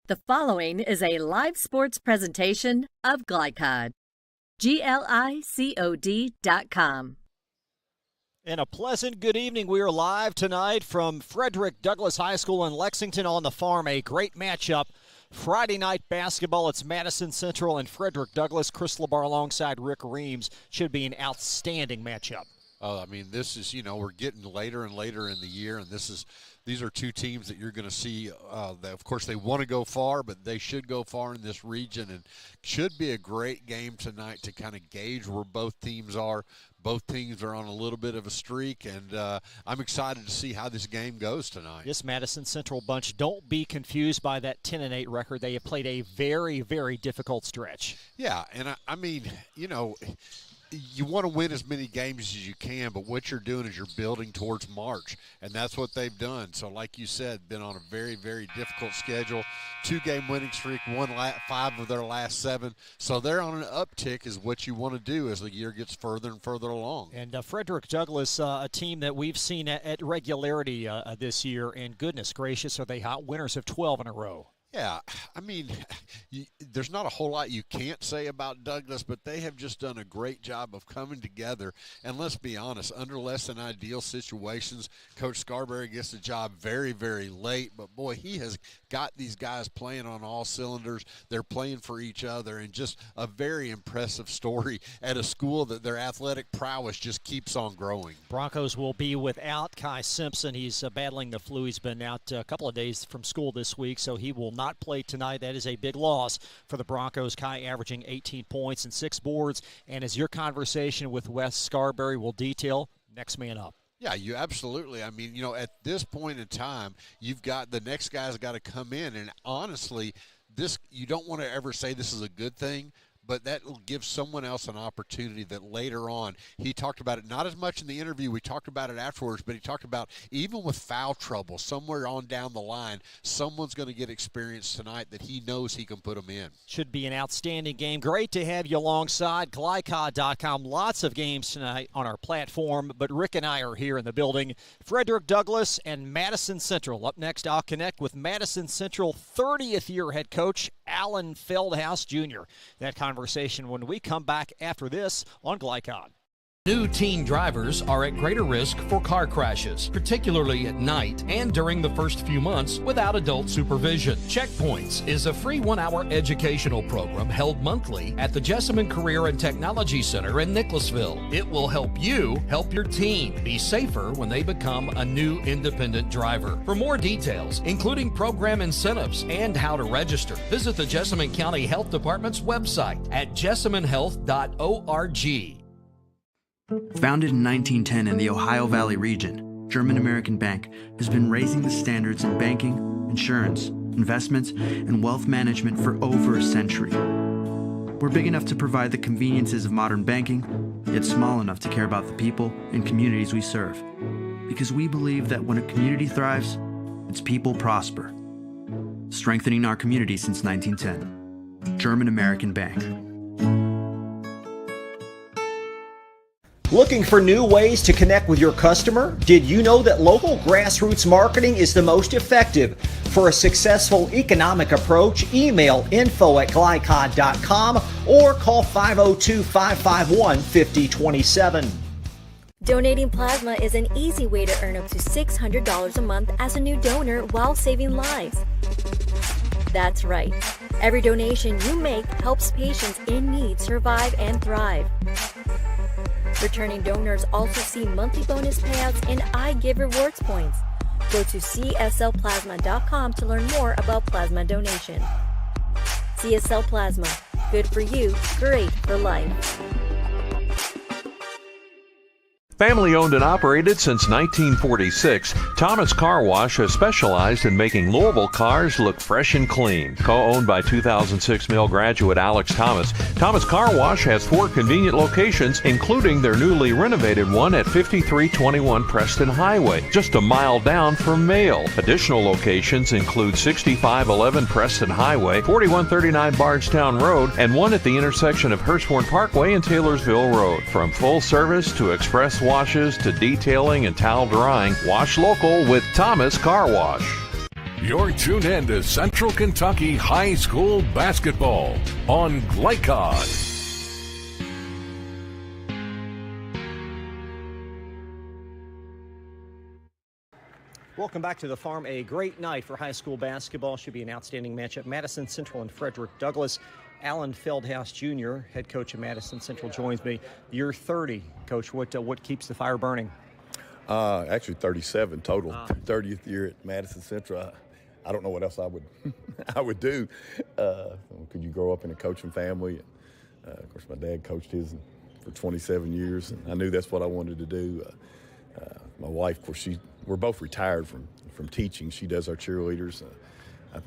The following is a live sports presentation of Glycod. GLICOD.com. And a pleasant good evening. We are live tonight from Frederick Douglass High School in Lexington on the Farm. A great matchup. Friday night basketball. It's Madison Central and Frederick Douglass. Chris LeBar alongside Rick Reams. Should be an outstanding matchup. I mean, this is, we're getting later and later in the year, and these are two teams that you're going to see that, of course, they want to go far, but they should go far in this region, and should be a great game tonight to kind of gauge where both teams are. Both teams are on a little bit of a streak, and I'm excited to see how this game goes tonight. This Madison Central bunch, don't be confused by that 10-8 record. They have played a very, very difficult stretch. Yeah, and I mean, you want to win as many games as you can, but what you're doing is you're building towards March, and that's what they've done. So like you said, been on a very, very difficult schedule. 2-game winning streak, won 5 of their last 7. So they're on an uptick is what you want to do as the year gets further and further along. And Frederick Douglass, a team that we've seen at regularity this year, and goodness gracious, are they hot winners of 12 in a row. Yeah, I mean, there's not a whole lot you can't say about Douglass, but they have just done a great job of coming together. And let's be honest, under less than ideal situations, Coach Scarberry gets the job very, very late. But, boy, he has got these guys playing on all cylinders. They're playing for each other, and just a very impressive story at a school that their athletic prowess just keeps on growing. Broncos will be without Kai Simpson. He's battling the flu. He's been out a couple of days from school this week, so he will not play tonight. That is a big loss for the Broncos. Kai averaging 18 points and 6 boards. And as your conversation with Wes Scarberry will detail, next man up. Yeah, you absolutely. I mean, at this point in time, you've got the next guy's got to come in. And honestly, you don't want to ever say this is a good thing, but that will give someone else an opportunity that later on, he talked about it, not as much in the interview, we talked about it afterwards, but he talked about even with foul trouble, somewhere on down the line, someone's going to get experience tonight that he knows he can put them in. Should be an outstanding game. Great to have you alongside Glycod.com. Lots of games tonight on our platform, but Rick and I are here in the building. Frederick Douglass and Madison Central. Up next, I'll connect with Madison Central 30th year head coach Alan Feldhaus Jr. That conversation when we come back after this on Glycod. New teen drivers are at greater risk for car crashes, particularly at night and during the first few months without adult supervision. Checkpoints is a free 1-hour educational program held monthly at the Jessamine Career and Technology Center in Nicholasville. It will help you help your teen be safer when they become a new independent driver. For more details, including program incentives and how to register, visit the Jessamine County Health Department's website at jessaminehealth.org. Founded in 1910 in the Ohio Valley region, German American Bank has been raising the standards in banking, insurance, investments, and wealth management for over a century. We're big enough to provide the conveniences of modern banking, yet small enough to care about the people and communities we serve. Because we believe that when a community thrives, its people prosper. Strengthening our community since 1910. German American Bank. Looking for new ways to connect with your customer? Did you know that local grassroots marketing is the most effective? For a successful economic approach, email info@glycod.com or call 502-551-5027. Donating plasma is an easy way to earn up to $600 a month as a new donor while saving lives. That's right. Every donation you make helps patients in need survive and thrive. Returning donors also see monthly bonus payouts and I Give Rewards points. Go to cslplasma.com to learn more about plasma donation. CSL Plasma. Good for you, great for life. Family owned and operated since 1946, Thomas Car Wash has specialized in making Louisville cars look fresh and clean. Co-owned by 2006 Mill graduate Alex Thomas, Thomas Car Wash has 4 convenient locations, including their newly renovated one at 5321 Preston Highway, just a mile down from Mail. Additional locations include 6511 Preston Highway, 4139 Bardstown Road, and one at the intersection of Hurstbourne Parkway and Taylorsville Road. From full service to express washes to detailing and towel drying, wash local with Thomas Car Wash. You're tuned in to Central Kentucky High School Basketball on Glycod. Welcome back to the farm. A great night for high school basketball. Should be an outstanding matchup. Madison Central and Frederick Douglass. Alan Feldhouse Jr., head coach of Madison Central, joins me. You're 30, Coach. What keeps the fire burning? Actually 37 total. 30th year at Madison Central. I don't know what else I would do. Could you grow up in a coaching family? Of course, my dad coached his for 27 years, and I knew that's what I wanted to do. My wife, of course, we're both retired from teaching. She does our cheerleaders.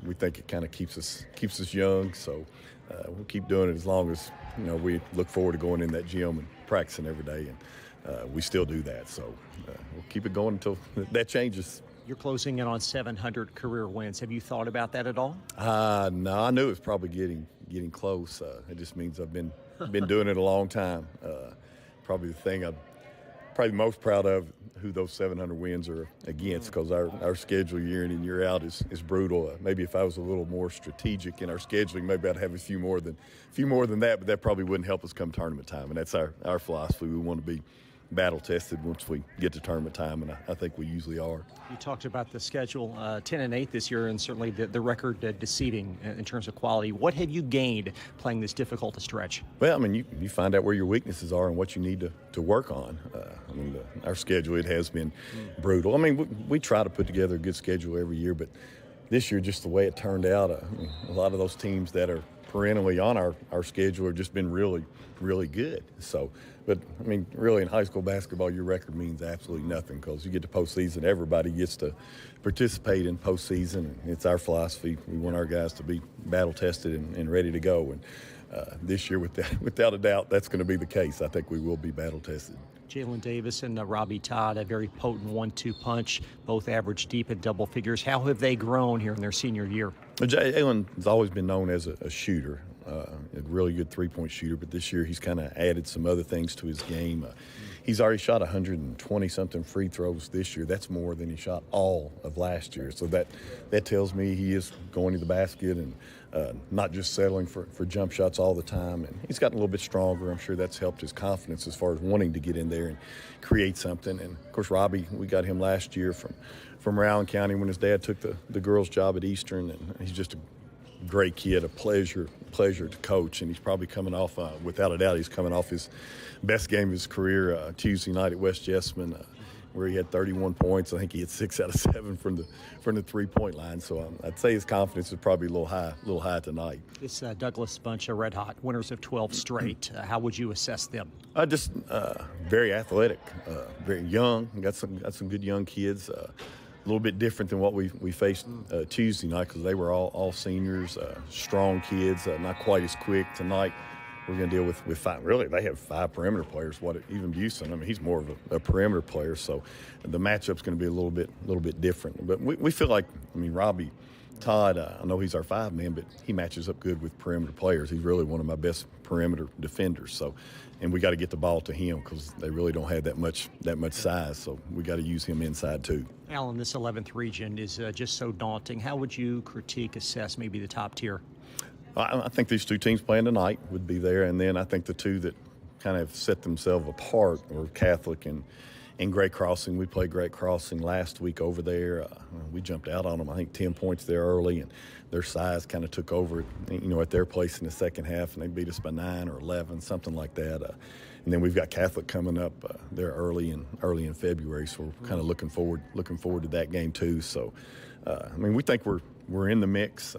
We think it kind of keeps us young, so we'll keep doing it as long as we look forward to going in that gym and practicing every day, and we still do that. So we'll keep it going until that changes. You're closing in on 700 career wins. Have you thought about that at all? No, I knew it was probably getting close. It just means I've been doing it a long time. Probably the thing I'm probably most proud of, who those 700 wins are against, because our schedule year in and year out is brutal. Maybe if I was a little more strategic in our scheduling, maybe I'd have a few more than that, but that probably wouldn't help us come tournament time. And that's our philosophy. We want to be battle tested once we get to tournament time, and I think we usually are. You talked about the schedule, 10-8 this year, and certainly the record deceiving in terms of quality. What have you gained playing this difficult a stretch? Well, I mean, you find out where your weaknesses are and what you need to work on. Our schedule, it has been brutal. I mean, we try to put together a good schedule every year, but this year, just the way it turned out, a lot of those teams that are perennially on our schedule have just been really, really good. So, but I mean, really in high school basketball, your record means absolutely nothing, because you get to postseason, everybody gets to participate in postseason, and it's our philosophy. We want our guys to be battle tested and ready to go. And this year, without a doubt, that's going to be the case. I think we will be battle tested. Jalen Davis and Robbie Todd, a very potent 1-2 punch, both average deep at double figures. How have they grown here in their senior year? Jalen has always been known as a shooter, a really good three-point shooter, but this year he's kind of added some other things to his game. He's already shot 120-something free throws this year. That's more than he shot all of last year. So that tells me he is going to the basket and not just settling for jump shots all the time. And he's gotten a little bit stronger. I'm sure that's helped his confidence as far as wanting to get in there and create something. And, of course, Robbie, we got him last year from Rowan County when his dad took the girls' job at Eastern. And he's just a great kid, a pleasure to coach. And he's probably coming off, without a doubt, he's coming off his best game of his career Tuesday night at West Jessamine, where he had 31 points. I think he had 6 out of 7 from the three-point line. So I'd say his confidence is probably a little high tonight. This Douglas bunch of red hot, winners of 12 straight. How would you assess them? Just very athletic, very young. Got some good young kids. A little bit different than what we faced Tuesday night, because they were all seniors, strong kids, not quite as quick tonight. We're going to deal with 5. Really, they have 5 perimeter players. Even Busen, I mean, he's more of a perimeter player, so the matchup's going to be a little bit different. But we feel like, I mean, Robbie Todd, I know he's our 5-man, but he matches up good with perimeter players. He's really one of my best perimeter defenders. So, and we got to get the ball to him, because they really don't have that much size. So we got to use him inside too. Alan, this 11th region is just so daunting. How would you assess maybe the top tier? I think these 2 teams playing tonight would be there, and then I think the 2 that kind of set themselves apart were Catholic and Great Crossing. We played Great Crossing last week over there. We jumped out on them, I think 10 points there early, and their size kind of took over, at their place in the second half, and they beat us by 9 or 11, something like that. And then we've got Catholic coming up there early in February, so we're kind of looking forward to that game too. So, I mean, we think we're in the mix.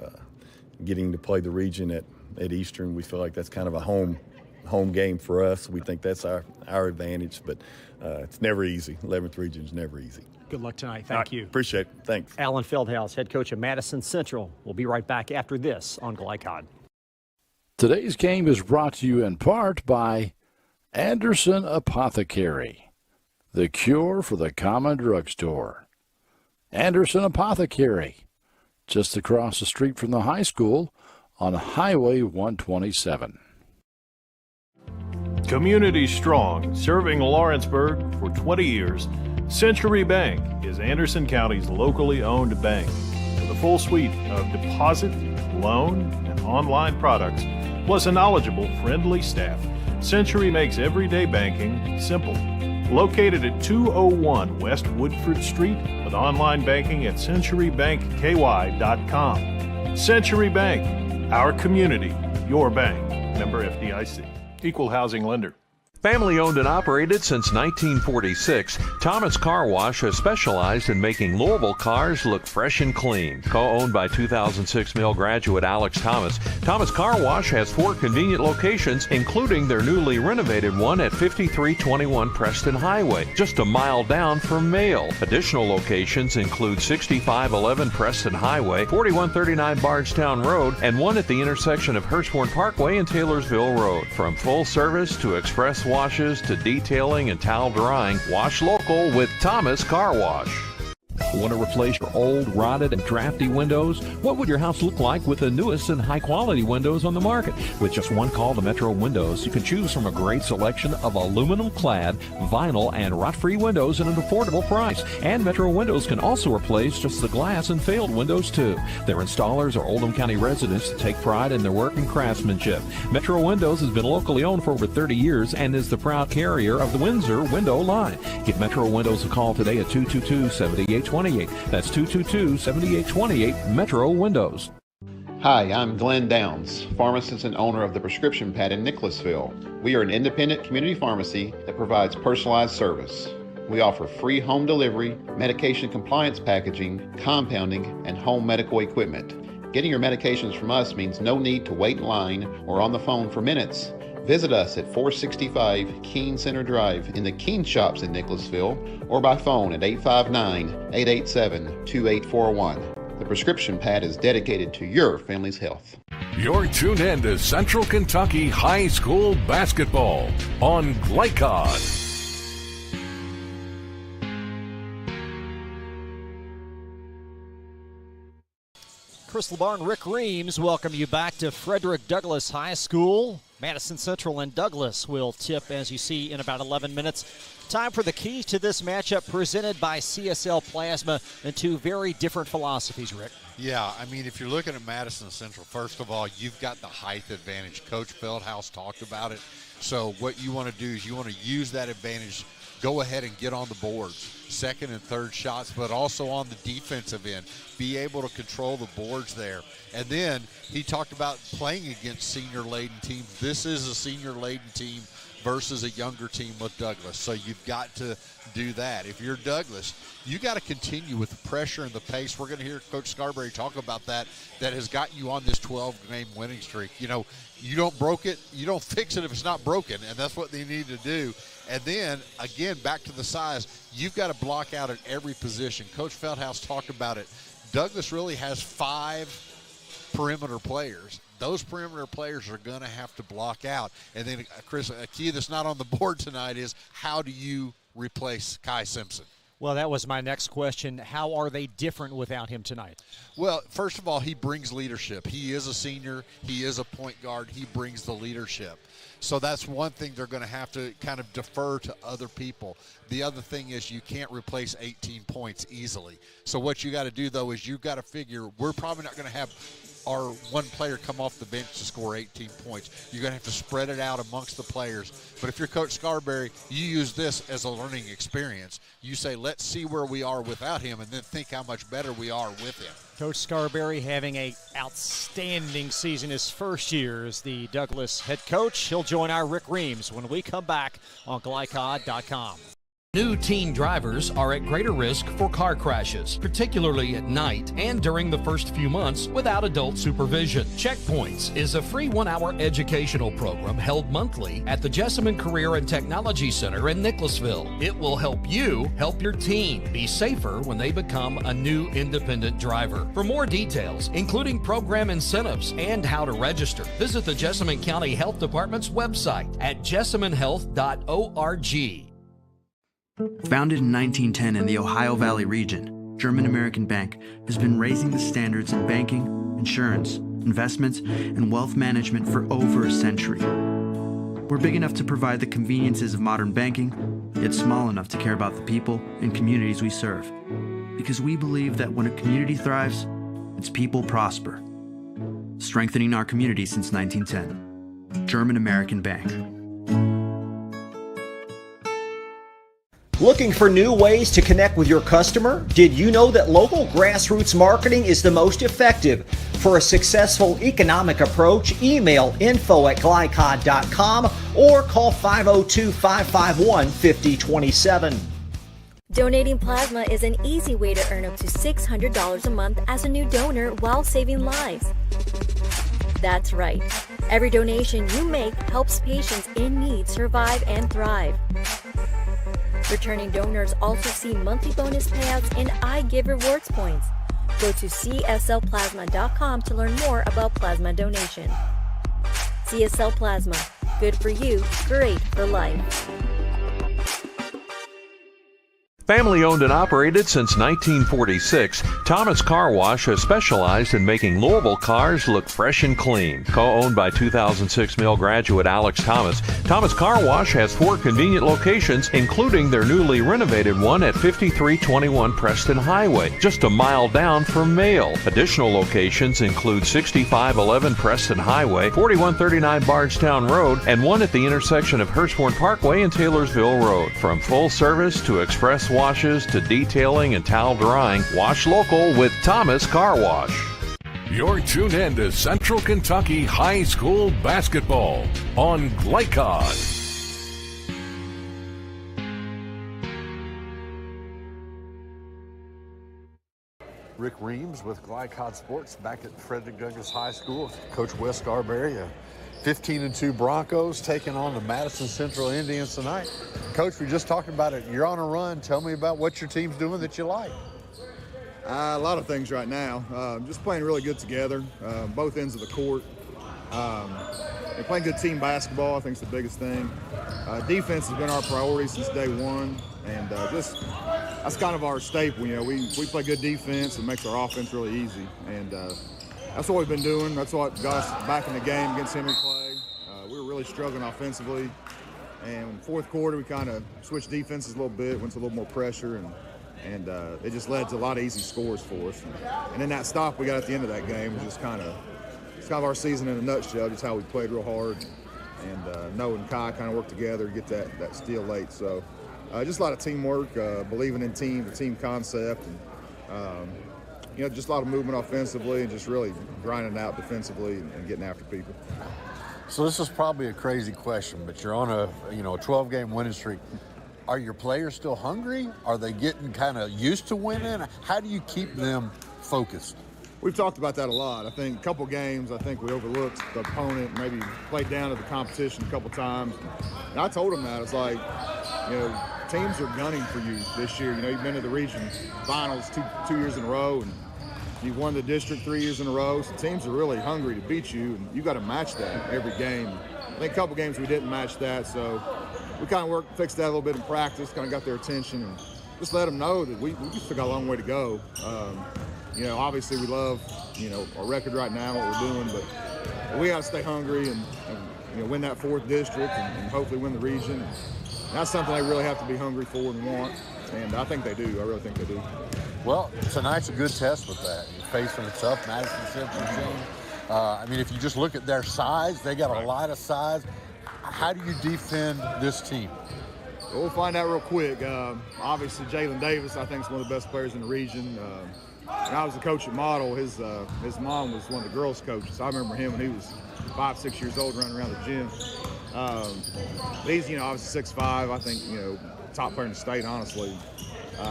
Getting to play the region at Eastern, we feel like that's kind of a home game for us. We think that's our advantage, but it's never easy. 11th region is never easy. Good luck tonight. Thank you. Appreciate it. Thanks. Alan Feldhouse, head coach of Madison Central. We'll be right back after this on Glycod. Today's game is brought to you in part by Anderson Apothecary, the cure for the common drugstore. Anderson Apothecary, just across the street from the high school on Highway 127. Community strong, serving Lawrenceburg for 20 years, Century Bank is Anderson County's locally owned bank. For the full suite of deposit, loan, and online products, plus a knowledgeable, friendly staff, Century makes everyday banking simple. Located at 201 West Woodford Street with online banking at centurybankky.com. Century Bank, our community, your bank. Member FDIC. Equal housing lender. Family owned and operated since 1946, Thomas Car Wash has specialized in making Louisville cars look fresh and clean. Co-owned by 2006 Mill graduate Alex Thomas, Thomas Car Wash has 4 convenient locations, including their newly renovated one at 5321 Preston Highway, just a mile down from Mail. Additional locations include 6511 Preston Highway, 4139 Bardstown Road, and one at the intersection of Hurstbourne Parkway and Taylorsville Road. From full service to express washes to detailing and towel drying, wash local with Thomas Car Wash. Want to replace your old, rotted, and drafty windows? What would your house look like with the newest and high-quality windows on the market? With just one call to Metro Windows, you can choose from a great selection of aluminum-clad, vinyl, and rot-free windows at an affordable price. And Metro Windows can also replace just the glass and failed windows, too. Their installers are Oldham County residents that take pride in their work and craftsmanship. Metro Windows has been locally owned for over 30 years and is the proud carrier of the Windsor window line. Give Metro Windows a call today at 222-7828. That's 222-7828, Metro Windows. Hi, I'm Glenn Downs, pharmacist and owner of the Prescription Pad in Nicholasville. We are an independent community pharmacy that provides personalized service. We offer free home delivery, medication compliance packaging, compounding, and home medical equipment. Getting your medications from us means no need to wait in line or on the phone for minutes. Visit us at 465 Keene Center Drive in the Keene Shops in Nicholasville or by phone at 859-887-2841. The Prescription Pad is dedicated to your family's health. You're tuned in to Central Kentucky High School Basketball on Glycod. Chris LeBar and Rick Reams welcome you back to Frederick Douglass High School. Madison Central and Douglass will tip, as you see, in about 11 minutes. Time for the keys to this matchup presented by CSL Plasma and 2 very different philosophies, Rick. Yeah, I mean, if you're looking at Madison Central, first of all, you've got the height advantage. Coach Feldhouse talked about it. So what you want to do is you want to use that advantage, go ahead and get on the boards, second and third shots, but also on the defensive end, be able to control the boards there. And then he talked about playing against senior-laden teams. This is a senior-laden team versus a younger team with Douglass. So you've got to do that. If you're Douglass, you got to continue with the pressure and the pace. We're going to hear Coach Scarberry talk about that has got you on this 12-game winning streak. You know, you don't broke it, you don't fix it if it's not broken, and that's what they need to do. And then, again, back to the size, you've got to block out at every position. Coach Feldhouse talked about it. Douglass really has 5 perimeter players. Those perimeter players are going to have to block out. And then, Chris, a key that's not on the board tonight is how do you replace Kai Simpson? Well, that was my next question. How are they different without him tonight? Well, first of all, he brings leadership. He is a senior. He is a point guard. He brings the leadership. So that's one thing they're going to have to kind of defer to other people. The other thing is you can't replace 18 points easily. So what you got to do, though, is you've got to figure we're probably not going to have our one player come off the bench to score 18 points. You're going to have to spread it out amongst the players. But if you're Coach Scarberry, you use this as a learning experience. You say, let's see where we are without him and then think how much better we are with him. Coach Scarberry having an outstanding season his first year as the Douglass head coach. He'll join our Rick Reams when we come back on Glycod.com. New teen drivers are at greater risk for car crashes, particularly at night and during the first few months without adult supervision. Checkpoints is a free 1-hour educational program held monthly at the Jessamine Career and Technology Center in Nicholasville. It will help you help your teen be safer when they become a new independent driver. For more details, including program incentives and how to register, visit the Jessamine County Health Department's website at jessaminehealth.org. Founded in 1910 in the Ohio Valley region, German American Bank has been raising the standards in banking, insurance, investments, and wealth management for over a century. We're big enough to provide the conveniences of modern banking, yet small enough to care about the people and communities we serve. Because we believe that when a community thrives, its people prosper. Strengthening our community since 1910. German American Bank. Looking for new ways to connect with your customer? Did you know that local grassroots marketing is the most effective? For a successful economic approach, email info@glycod.com or call 502-551-5027. Donating plasma is an easy way to earn up to $600 a month as a new donor while saving lives. That's right. Every donation you make helps patients in need survive and thrive. Returning donors also see monthly bonus payouts and I Give Rewards points. Go to cslplasma.com to learn more about plasma donation. CSL Plasma. Good for you, great for life. Family owned and operated since 1946, Thomas Car Wash has specialized in making Louisville cars look fresh and clean. Co-owned by 2006 Mill graduate Alex Thomas, Thomas Car Wash has 4 convenient locations, including their newly renovated one at 5321 Preston Highway, just a mile down from Mail. Additional locations include 6511 Preston Highway, 4139 Bardstown Road, and one at the intersection of Hurstbourne Parkway and Taylorsville Road. From full service to express washes to detailing and towel drying, wash local with Thomas Car Wash. You're tuned in to Central Kentucky High School Basketball on Glycod. Rick Reams with Glycod Sports back at Frederick Douglass High School. Coach Wes Scarberry, 15-2 Broncos taking on the Madison Central Indians tonight. Coach, we just talked about it. You're on a run. Tell me about what your team's doing that you like. A lot of things right now. Just playing really good together, both ends of the court. And playing good team basketball, I think, is the biggest thing. Defense has been our priority since day one, and that's kind of our staple. You know, we play good defense. It makes our offense really easy, and that's what we've been doing. That's what got us back in the game against Henry Clay. We were really struggling offensively, and in the fourth quarter we kind of switched defenses a little bit, went to a little more pressure, and it just led to a lot of easy scores for us. And then that stop we got at the end of that game was just kind of our season in a nutshell, just how we played real hard. And Noah and Kai kind of worked together to get that steal late. So just a lot of teamwork, believing in the team concept, and just a lot of movement offensively and just really grinding out defensively and getting after people. So this is probably a crazy question, but you're on a 12-game winning streak. Are your players still hungry? Are they getting kind of used to winning? How do you keep them focused? We've talked about that a lot. I think a couple games, I think we overlooked the opponent, maybe played down to the competition a couple times. And I told them that. It's like, teams are gunning for you this year. You've been to the region finals two years in a row, and you've won the district 3 years in a row. So teams are really hungry to beat you, and you got to match that every game. I think a couple games we didn't match that, so we kind of fixed that a little bit in practice, kind of got their attention, and just let them know that we still got a long way to go. Obviously we love, our record right now, what we're doing, but we got to stay hungry and win that 4th district and hopefully win the region. And that's something they really have to be hungry for and want, and I think they do. I really think they do. Well, tonight's a good test with that. You're facing a tough Madison Central team. If you just look at their size, they got a lot of size. How do you defend this team? We'll find out real quick. Obviously, Jalen Davis, I think, is one of the best players in the region. When I was the coach at Model, his mom was one of the girls' coaches. I remember him when he was 5-6 years old running around the gym. He's, obviously 6'5", I think, top player in the state, honestly.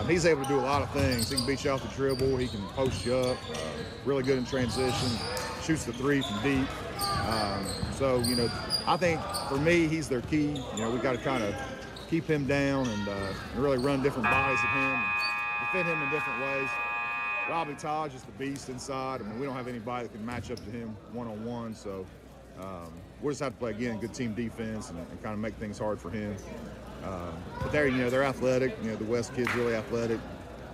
He's able to do a lot of things. He can beat you off the dribble. He can post you up. Really good in transition. Shoots the 3 from deep. I think for me, he's their key. We got to kind of keep him down and really run different bodies at him and defend him in different ways. Robbie Todd is the beast inside. We don't have anybody that can match up to him one-on-one, so we'll just have to play, again, good team defense and kind of make things hard for him. But they're athletic. The West kid's really athletic.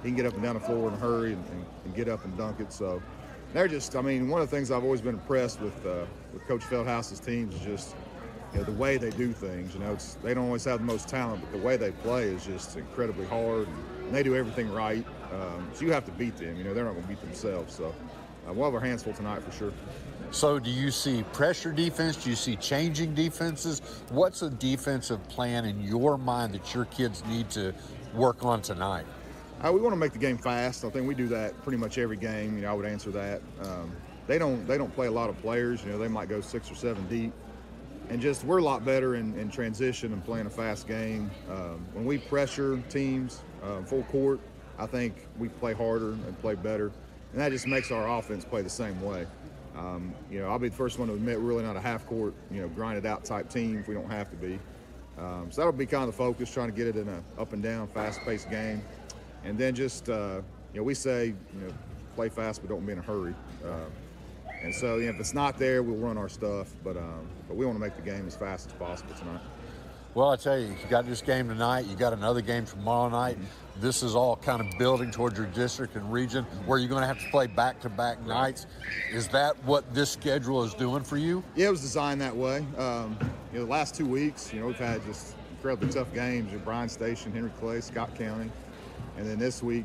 He can get up and down the floor in a hurry and get up and dunk it. So they're just, one of the things I've always been impressed with Coach Feldhouse's teams is just, the way they do things. They don't always have the most talent, but the way they play is just incredibly hard, and they do everything right. So you have to beat them. They're not going to beat themselves. So we'll have our hands full tonight for sure. So do you see pressure defense? Do you see changing defenses? What's a defensive plan in your mind that your kids need to work on tonight? We want to make the game fast. I think we do that pretty much every game. I would answer that. They don't play a lot of players. They might go 6 or 7 deep. And we're a lot better in transition and playing a fast game. When we pressure teams full court, I think we play harder and play better. And that just makes our offense play the same way. I'll be the first one to admit we're really not a half-court, grinded out type team if we don't have to be. So that'll be kind of the focus, trying to get it in an up-and-down, fast-paced game. And then we say, play fast but don't be in a hurry. And so if it's not there, we'll run our stuff. But we want to make the game as fast as possible tonight. Well, I tell you, you got this game tonight. You got another game tomorrow night. This is all kind of building towards your district and region where you're going to have to play back-to-back nights. Is that what this schedule is doing for you? Yeah, it was designed that way. The last 2 weeks, we've had just incredibly tough games at Bryan Station, Henry Clay, Scott County. And then this week,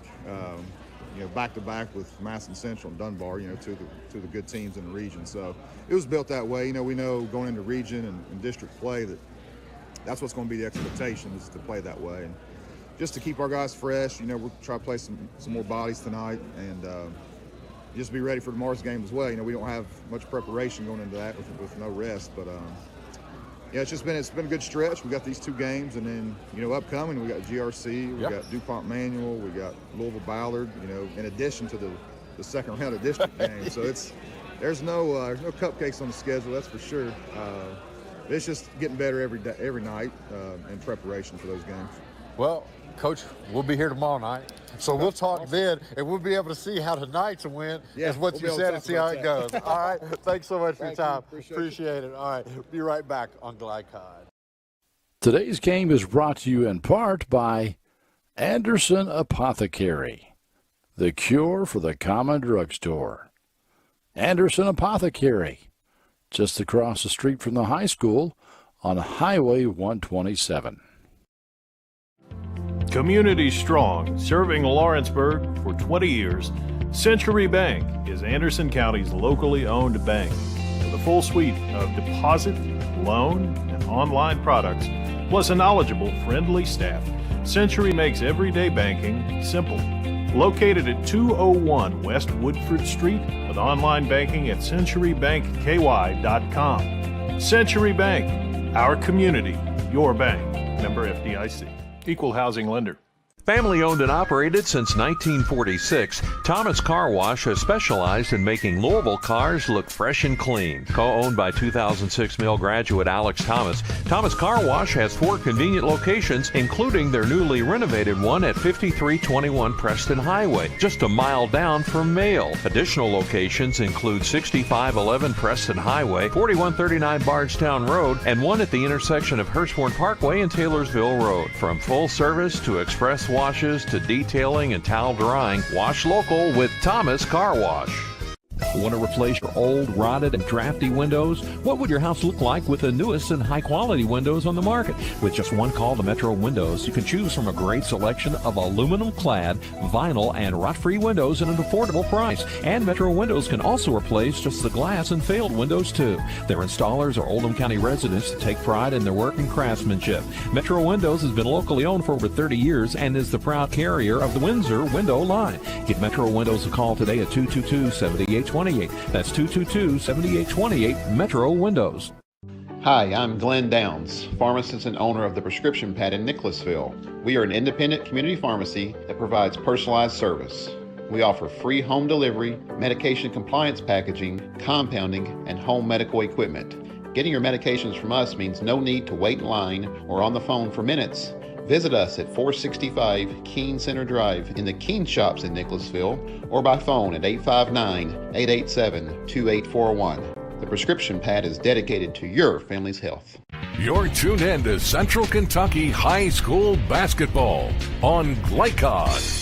back-to-back with Madison Central and Dunbar, two of the good teams in the region. So it was built that way. We know going into region and district play that's what's going to be the expectation, is to play that way. And just to keep our guys fresh, we'll try to play some more bodies tonight and just be ready for tomorrow's game as well. We don't have much preparation going into that with no rest. But, it's been a good stretch. We got these 2 games, and then, upcoming, we got GRC, we got DuPont Manual, we got Louisville Ballard, in addition to the second round of district games. So there's no cupcakes on the schedule, that's for sure. It's just getting better every night in preparation for those games. Well, Coach, we'll be here tomorrow night, so we'll talk then, and we'll be able to see how tonight's a win, is what you said, and see how it goes. All right, thanks so much for your time. Appreciate it. All right, be right back on Glycod. Today's game is brought to you in part by Anderson Apothecary, the cure for the common drugstore. Anderson Apothecary, just across the street from the high school on Highway 127. Community strong, serving Lawrenceburg for 20 years, Century Bank is Anderson County's locally owned bank. With a full suite of deposit, loan, and online products, plus a knowledgeable, friendly staff, Century makes everyday banking simple. Located at 201 West Woodford Street with online banking at centurybankky.com. Century Bank, our community, your bank. Member FDIC. Equal housing lender. Family owned and operated since 1946, Thomas Car Wash has specialized in making Louisville cars look fresh and clean. Co-owned by 2006 Mill graduate Alex Thomas, Thomas Car Wash has 4 convenient locations, including their newly renovated one at 5321 Preston Highway, just a mile down from Mail. Additional locations include 6511 Preston Highway, 4139 Bardstown Road, and one at the intersection of Hurstbourne Parkway and Taylorsville Road. From full service to express washes to detailing and towel drying, wash local with Thomas Car Wash. Want to replace your old, rotted, and drafty windows? What would your house look like with the newest and high-quality windows on the market? With just one call to Metro Windows, you can choose from a great selection of aluminum-clad, vinyl, and rot-free windows at an affordable price. And Metro Windows can also replace just the glass and failed windows, too. Their installers are Oldham County residents that take pride in their work and craftsmanship. Metro Windows has been locally owned for over 30 years and is the proud carrier of the Windsor window line. Give Metro Windows a call today at 222-7828. That's 222-7828, Metro Windows. Hi, I'm Glenn Downs, pharmacist and owner of the Prescription Pad in Nicholasville. We are an independent community pharmacy that provides personalized service. We offer free home delivery, medication compliance packaging, compounding, and home medical equipment. Getting your medications from us means no need to wait in line or on the phone for minutes. Visit us at 465 Keene Center Drive in the Keene Shops in Nicholasville or by phone at 859-887-2841. The Prescription Pad is dedicated to your family's health. You're tuned in to Central Kentucky High School Basketball on Glycod.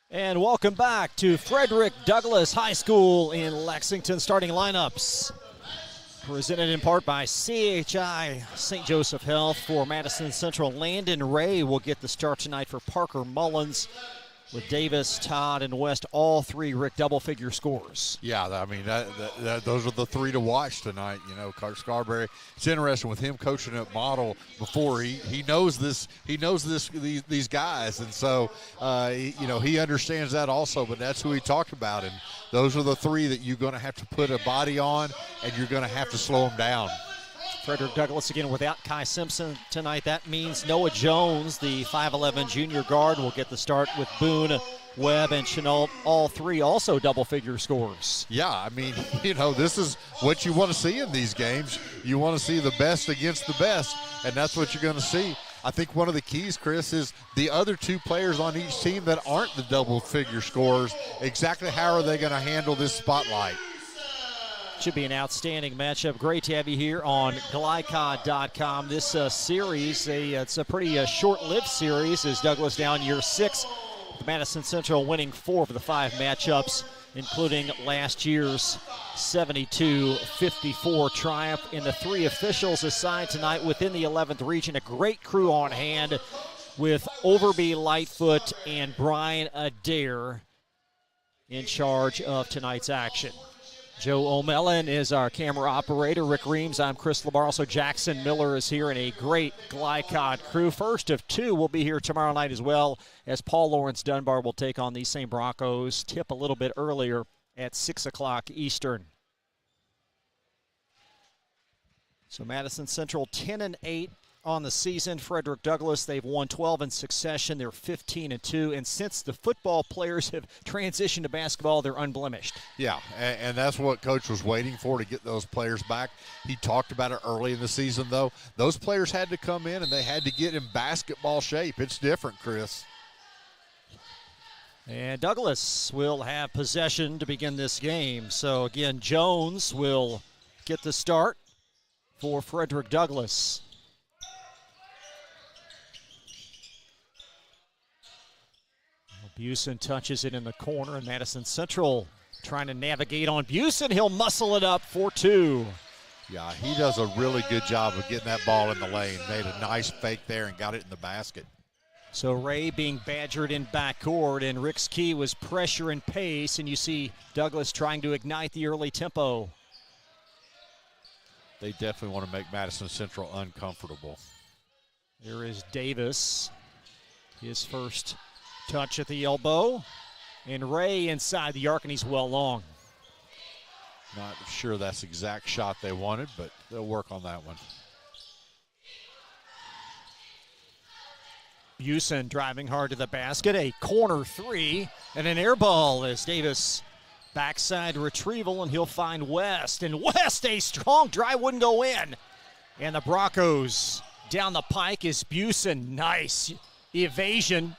And welcome back to Frederick Douglass High School in Lexington. Starting lineups presented in part by CHI St. Joseph Health. For Madison Central, Landon Ray will get the start tonight for Parker Mullins, with Davis, Todd, and West, all three Rick double-figure scores. Yeah, I mean, those are the three to watch tonight. You know, Coach Scarberry. It's interesting with him coaching at Model before. He knows this. He knows these guys, and so he understands that also. But that's who he talked about, and those are the three that you're going to have to put a body on, and you're going to have to slow them down. Frederick Douglass again without Kai Simpson tonight. That means Noah Jones, the 5'11 junior guard, will get the start with Boone, Webb, and Chenault, all three also double-figure scores. Yeah, I mean, this is what you want to see in these games. You want to see the best against the best, and that's what you're going to see. I think one of the keys, Chris, is the other two players on each team that aren't the double-figure scorers. Exactly how are they going to handle this spotlight? Should be an outstanding matchup. Great to have you here on Glycod.com. This series, it's a pretty short-lived series, as Douglas now in year 6. Madison Central winning 4 of the 5 matchups, including last year's 72-54 triumph. And the 3 officials assigned tonight within the 11th region. A great crew on hand with Overby Lightfoot and Brian Adair in charge of tonight's action. Joe O'Mellan is our camera operator. Rick Reams, I'm Chris Labar. Also, Jackson Miller is here, and a great Glycod crew. First of 2 will be here tomorrow night as well, as Paul Lawrence Dunbar will take on these same Broncos. Tip a little bit earlier at 6 o'clock Eastern. So Madison Central 10-8 on the season. Frederick Douglass, they've won 12 in succession. They're 15-2, and since the football players have transitioned to basketball, they're unblemished. Yeah, and that's what Coach was waiting for, to get those players back. He talked about it early in the season, though. Those players had to come in, and they had to get in basketball shape. It's different, Chris. And Douglass will have possession to begin this game. So, again, Jones will get the start for Frederick Douglass. Busen touches it in the corner, and Madison Central trying to navigate on Busen. He'll muscle it up for 2. Yeah, he does a really good job of getting that ball in the lane. Made a nice fake there and got it in the basket. So Ray being badgered in backcourt, and Rick's key was pressure and pace, and you see Douglass trying to ignite the early tempo. They definitely want to make Madison Central uncomfortable. There is Davis, his first touch at the elbow, and Ray inside the arc, and he's well long. Not sure that's the exact shot they wanted, but they'll work on that one. Busen driving hard to the basket, a corner 3, and an air ball as Davis backside retrieval, and he'll find West. And West, a strong drive, wouldn't go in. And the Broncos down the pike is Busen. Nice evasion.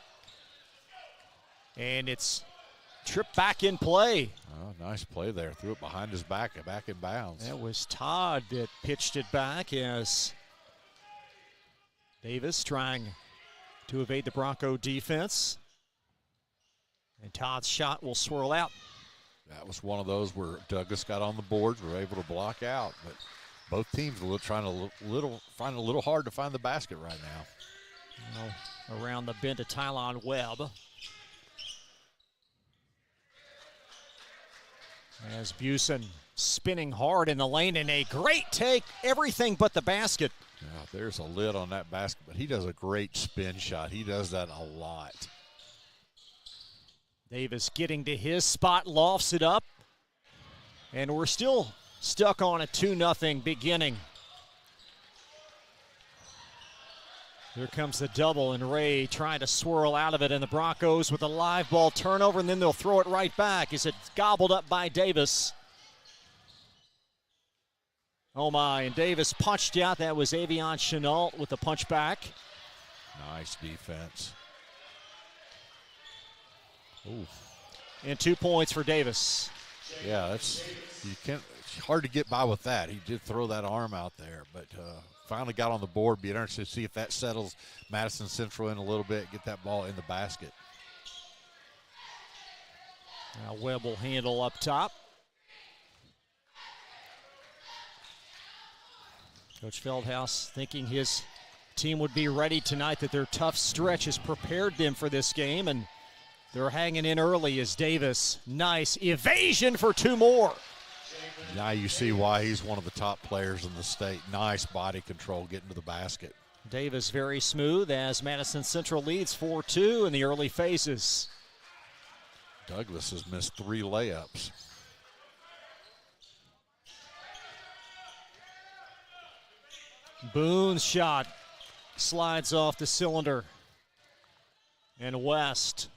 And it's tripped back in play. Oh, nice play there. Threw it behind his back in bounds. That was Todd that pitched it back, as Davis trying to evade the Bronco defense. And Todd's shot will swirl out. That was one of those where Douglas got on the boards, were able to block out. But both teams are trying to find it a little hard to find the basket right now. Around the bend to Tylon Webb. As Busen spinning hard in the lane, and a great take, everything but the basket. Yeah, there's a lid on that basket, but he does a great spin shot. He does that a lot. Davis getting to his spot, lofts it up, and we're still stuck on a 2-0 beginning. Here comes the double, and Ray trying to swirl out of it, and the Broncos with a live ball turnover, and then they'll throw it right back as it's gobbled up by Davis. Oh my, and Davis punched out. That was Avion Chenault with the punch back. Nice defense. Ooh. And 2 points for Davis. Yeah, it's hard to get by with that. He did throw that arm out there, but finally got on the board. Be interested to see if that settles Madison Central in a little bit, get that ball in the basket. Now Webb will handle up top. Coach Feldhaus thinking his team would be ready tonight, that their tough stretch has prepared them for this game, and they're hanging in early as Davis. Nice evasion for two more. Now you see why he's one of the top players in the state. Nice body control getting to the basket. Davis very smooth as Madison Central leads 4-2 in the early phases. Douglas has missed 3 layups. Boone's shot slides off the cylinder. And West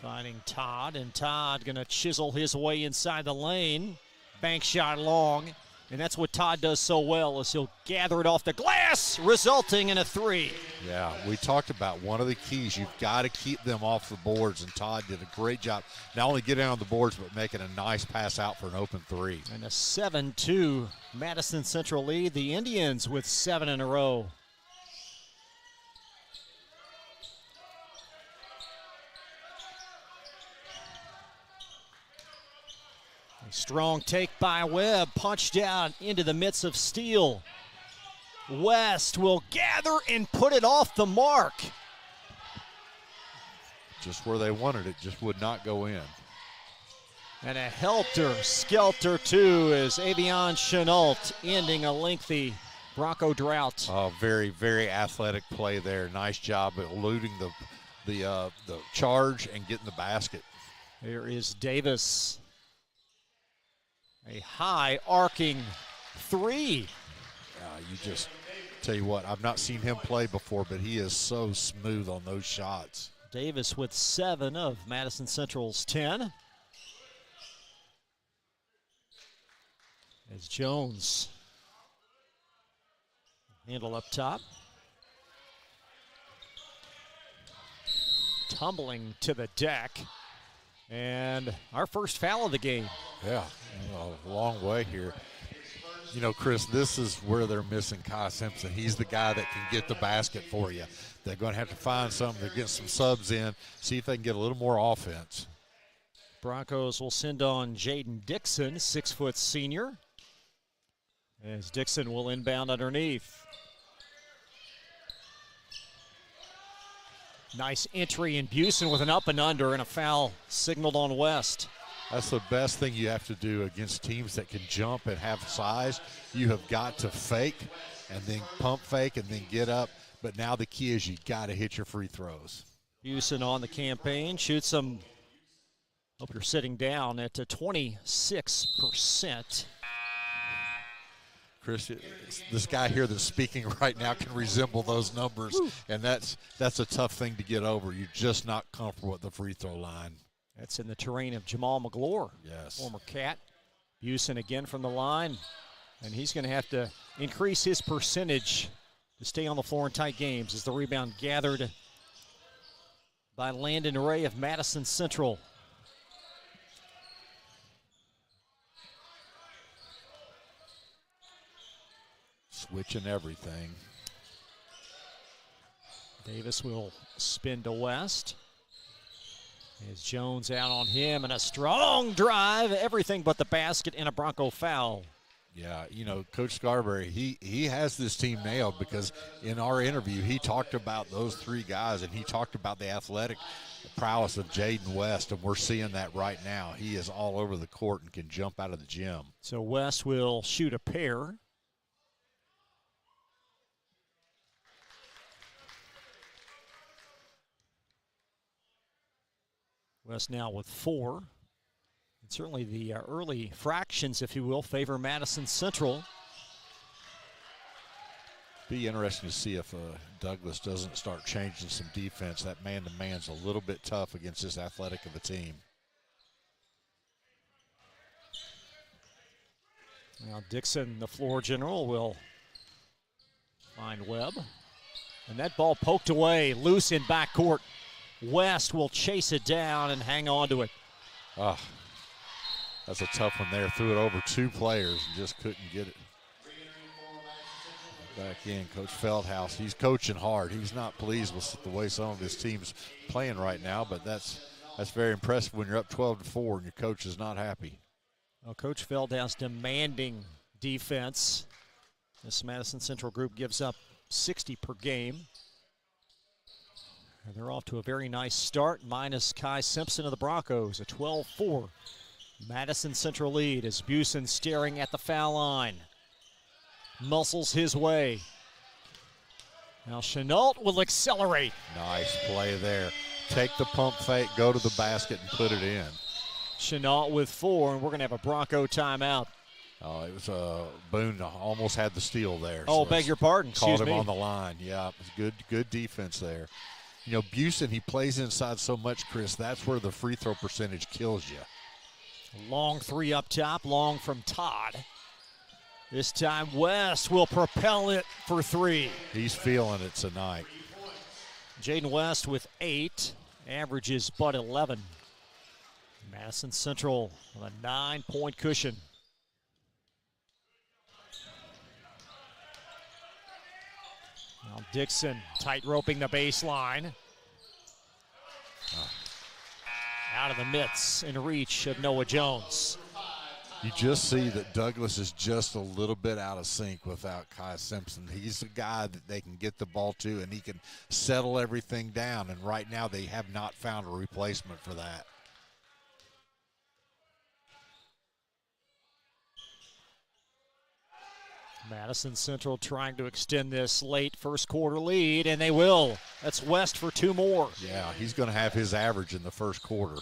finding Todd, and Todd gonna chisel his way inside the lane. Bank shot long, and that's what Todd does so well, is he'll gather it off the glass, resulting in a 3. Yeah, we talked about one of the keys. You've got to keep them off the boards, and Todd did a great job not only getting on the boards but making a nice pass out for an open 3. And a 7-2 Madison Central lead. The Indians with 7 in a row. A strong take by Webb, punched down into the midst of Steele. West will gather and put it off the mark. Just where they wanted it, just would not go in. And a helter-skelter, too, as Avion Chenault ending a lengthy Bronco drought. Oh, very, very athletic play there. Nice job at eluding the charge and getting the basket. There is Davis. A high arcing 3. You just tell you what, I've not seen him play before, but he is so smooth on those shots. Davis with 7 of Madison Central's 10. As Jones handle up top. Tumbling to the deck. And our first foul of the game. Yeah, a long way here. You know, Chris, this is where they're missing Kai Simpson. He's the guy that can get the basket for you. They're going to have to find something to get some subs in, see if they can get a little more offense. Broncos will send on Jaden Dixon, 6-foot senior, as Dixon will inbound underneath. Nice entry in Busen with an up and under, and a foul signaled on West. That's the best thing you have to do against teams that can jump and have size. You have got to fake and then pump fake and then get up. But now the key is you got to hit your free throws. Busen on the campaign, shoots them, hope you're sitting down, at 26%. Chris, this guy here that's speaking right now can resemble those numbers, and that's a tough thing to get over. You're just not comfortable at the free throw line. That's in the terrain of Jamal McGlure, yes, former Cat. Busen again from the line, and he's going to have to increase his percentage to stay on the floor in tight games as the rebound gathered by Landon Ray of Madison Central. Switching everything. Davis will spin to West. As Jones out on him, and a strong drive, everything but the basket, and a Bronco foul. Yeah, you know, Coach Scarberry, he has this team nailed, because in our interview he talked about those 3 guys, and he talked about the athletic prowess of Jaden West, and we're seeing that right now. He is all over the court and can jump out of the gym. So West will shoot a pair. West now with 4. And certainly the early fractions, if you will, favor Madison Central. Be interesting to see if Douglas doesn't start changing some defense. That man-to-man's a little bit tough against this athletic of a team. Now Dixon, the floor general, will find Webb. And that ball poked away, loose in backcourt. West will chase it down and hang on to it. Oh, that's a tough one there. Threw it over 2 players and just couldn't get it. Back in, Coach Feldhaus. He's coaching hard. He's not pleased with the way some of his team's playing right now, but that's very impressive when you're up 12-4 and your coach is not happy. Well, Coach Feldhaus demanding defense. This Madison Central group gives up 60 per game. And they're off to a very nice start, minus Kai Simpson of the Broncos, a 12-4 Madison Central lead as Busen staring at the foul line. Muscles his way. Now Chenault will accelerate. Nice play there. Take the pump fake, go to the basket, and put it in. Chenault with 4, and we're going to have a Bronco timeout. Oh, it was Boone almost had the steal there. Oh, beg your pardon. Called him on the line. Yeah, it was good defense there. You know, Busen, he plays inside so much, Chris. That's where the free throw percentage kills you. Long 3 up top, long from Todd. This time West will propel it for 3. He's feeling it tonight. Jaden West with 8, averages but 11. Madison Central with a 9-point cushion. Now Dixon tight roping the baseline. Out of the mitts in reach of Noah Jones. You just see that Douglas is just a little bit out of sync without Kai Simpson. He's the guy that they can get the ball to, and he can settle everything down. And right now they have not found a replacement for that. Madison Central trying to extend this late first quarter lead, and they will. That's West for 2 more. Yeah, he's going to have his average in the first quarter.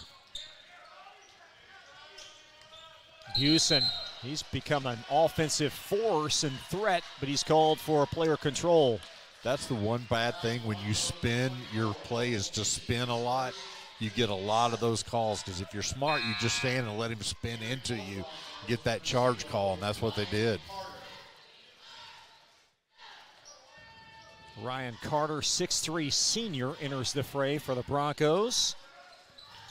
Busen, he's become an offensive force and threat, but he's called for player control. That's the one bad thing when you spin, your play is to spin a lot. You get a lot of those calls because if you're smart, you just stand and let him spin into you, get that charge call, and that's what they did. Ryan Carter, 6'3" senior, enters the fray for the Broncos.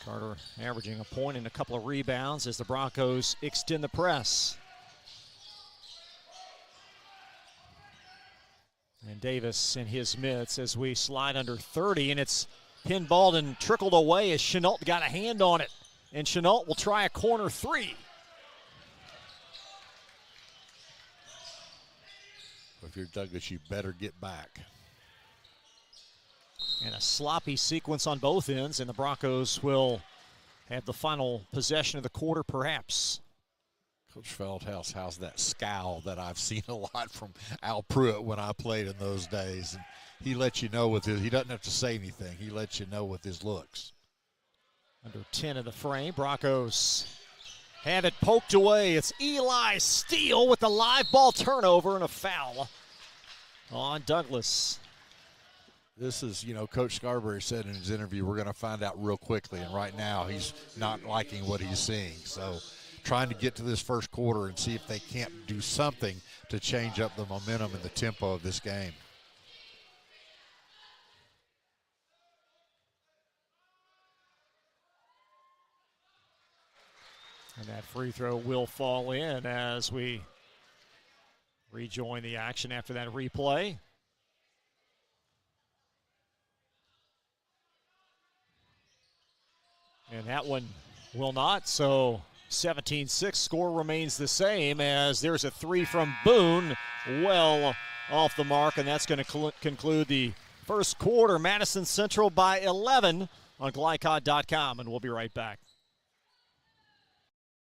Carter averaging a point and a couple of rebounds as the Broncos extend the press. And Davis in his mitts as we slide under 30, and it's pinballed and trickled away as Chenault got a hand on it. And Chenault will try a corner 3. If you're Douglas, you better get back. And a sloppy sequence on both ends, and the Broncos will have the final possession of the quarter, perhaps. Coach Feldhaus has that scowl that I've seen a lot from Al Pruitt when I played in those days. And he lets you know with his, he doesn't have to say anything. He lets you know with his looks. Under 10 in the frame, Broncos have it poked away. It's Eli Steele with the live ball turnover and a foul on Douglas. This is, you know, Coach Scarberry said in his interview, we're going to find out real quickly. And right now he's not liking what he's seeing. So trying to get to this first quarter and see if they can't do something to change up the momentum and the tempo of this game. And that free throw will fall in as we rejoin the action after that replay. And that one will not, so 17-6 score remains the same as there's a 3 from Boone, well off the mark, and that's going to conclude the first quarter. Madison Central by 11 on Glycod.com, and we'll be right back.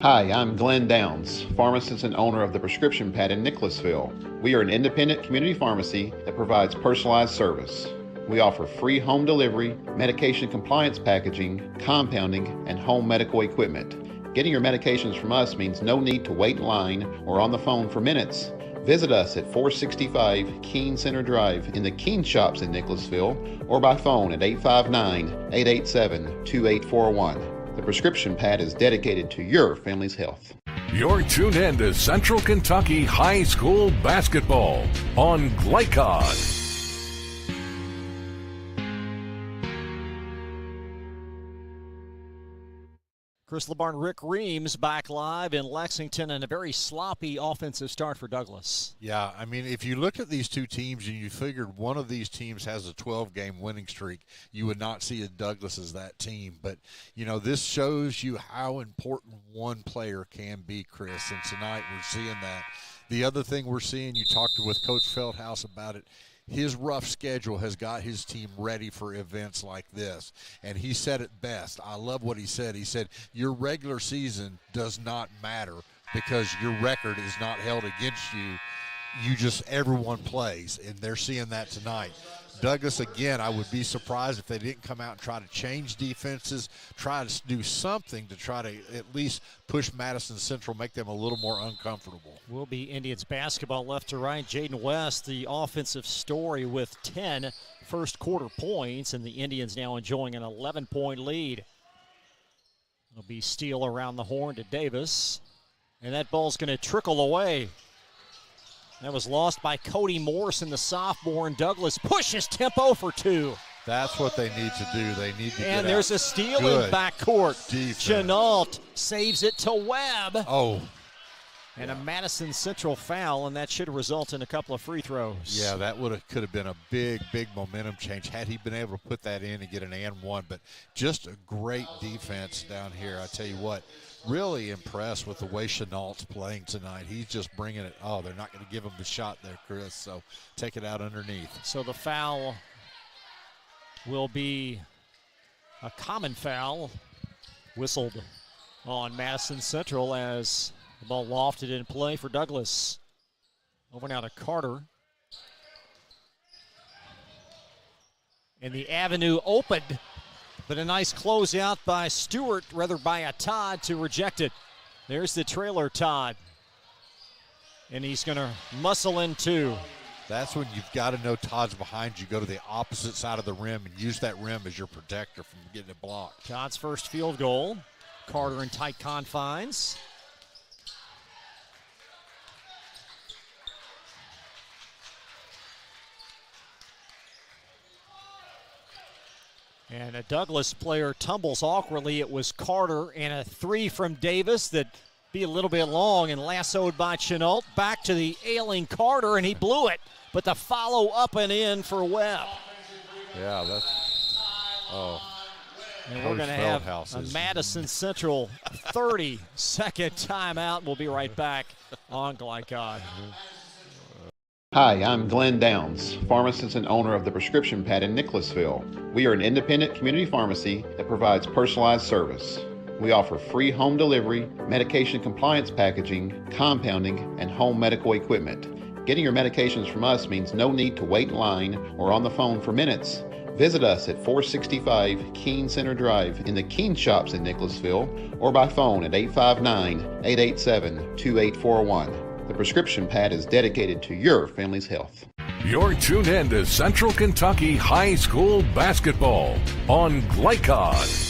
Hi, I'm Glenn Downs, pharmacist and owner of the Prescription Pad in Nicholasville. We are an independent community pharmacy that provides personalized service. We offer free home delivery, medication compliance packaging, compounding, and home medical equipment. Getting your medications from us means no need to wait in line or on the phone for minutes. Visit us at 465 Keene Center Drive in the Keene Shops in Nicholasville or by phone at 859-887-2841. The Prescription Pad is dedicated to your family's health. You're tuned in to Central Kentucky High School Basketball on Glycod. Chris LeBarn, Rick Reams back live in Lexington, and a very sloppy offensive start for Douglas. Yeah, I mean, if you look at these two teams and you figured one of these teams has a 12-game winning streak, you would not see a Douglas as that team. But, you know, this shows you how important one player can be, Chris, and tonight we're seeing that. The other thing we're seeing, you talked with Coach Feldhouse about it, his rough schedule has got his team ready for events like this. And he said it best. I love what he said. He said, your regular season does not matter because your record is not held against you. You just, everyone plays, and they're seeing that tonight. Douglas, again, I would be surprised if they didn't come out and try to change defenses, try to do something to try to at least push Madison Central, make them a little more uncomfortable. Will be Indians basketball left to right. Jaden West, the offensive story with 10 first quarter points, and the Indians now enjoying an 11-point lead. It'll be steal around the horn to Davis, and that ball's going to trickle away. That was lost by Cody Morrison, the sophomore, and Douglas pushes tempo for two. That's what they need to do. They need to get And there's out. a steal Good in backcourt. defense. Chenault saves it to Webb. Oh. And a Madison Central foul, and that should result in a couple of free throws. Yeah, that could have been a big momentum change had he been able to put that in and get an and one. But just a great defense down here. I tell you what, really impressed with the way Chenault's playing tonight. He's just bringing it. Oh, they're not going to give him the shot there, Chris, so take it out underneath. So the foul will be a common foul whistled on Madison Central as the ball lofted in play for Douglas. Over now to Carter. And the avenue opened, but a nice closeout by Stewart, rather by a Todd, to reject it. There's the trailer, Todd. And he's going to muscle in two. That's when you've got to know Todd's behind you. Go to the opposite side of the rim and use that rim as your protector from getting it blocked. Todd's first field goal. Carter in tight confines. And a Douglas player tumbles awkwardly. It was Carter, and a three from Davis that be a little bit long and lassoed by Chenault. Back to the ailing Carter, and he blew it. But the follow up and in for Webb. Yeah, that's, oh. And we're going to have a Madison Central 30-second timeout. We'll be right back on Glycod. Hi, I'm Glenn Downs, pharmacist and owner of the Prescription Pad in Nicholasville. We are an independent community pharmacy that provides personalized service. We offer free home delivery, medication compliance packaging, compounding, and home medical equipment. Getting your medications from us means no need to wait in line or on the phone for minutes. Visit us at 465 Keene Center Drive in the Keene Shops in Nicholasville or by phone at 859-887-2841. The Prescription Pad is dedicated to your family's health. You're tuned in to Central Kentucky High School Basketball on Glycod.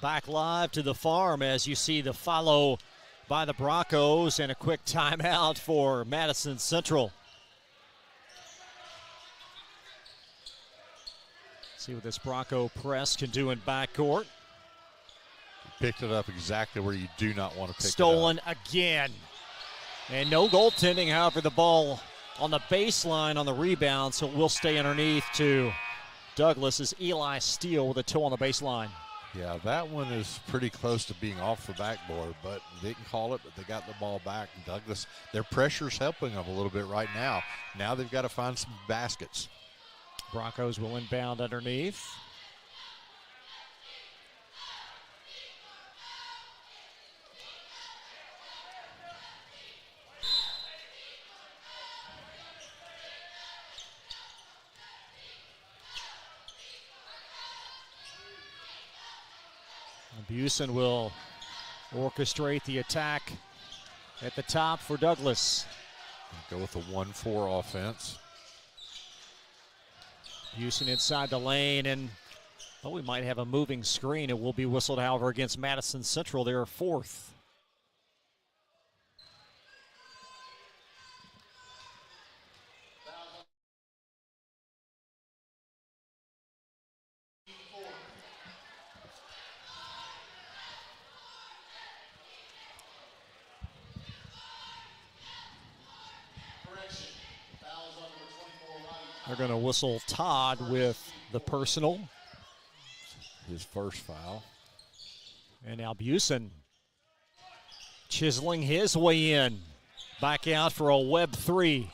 Back live to the farm as you see the follow by the Broncos and a quick timeout for Madison Central. See what this Bronco press can do in backcourt. Picked it up exactly where you do not want to pick Stolen it up. again. And no goaltending, however, the ball on the baseline on the rebound, so it will stay underneath to Douglas as Eli Steele with a toe on the baseline. Yeah, that one is pretty close to being off the backboard, but they didn't call it, but they got the ball back. And Douglas, their pressure's helping them a little bit right now. Now they've got to find some baskets. Broncos will inbound underneath. Busen will orchestrate the attack at the top for Douglas. Go with the 1-4 offense. Busen inside the lane, and we might have a moving screen. It will be whistled, however, against Madison Central. They're fourth. They're going to whistle Todd with the personal. His first foul. And now Busen chiseling his way in. Back out for a Webb three.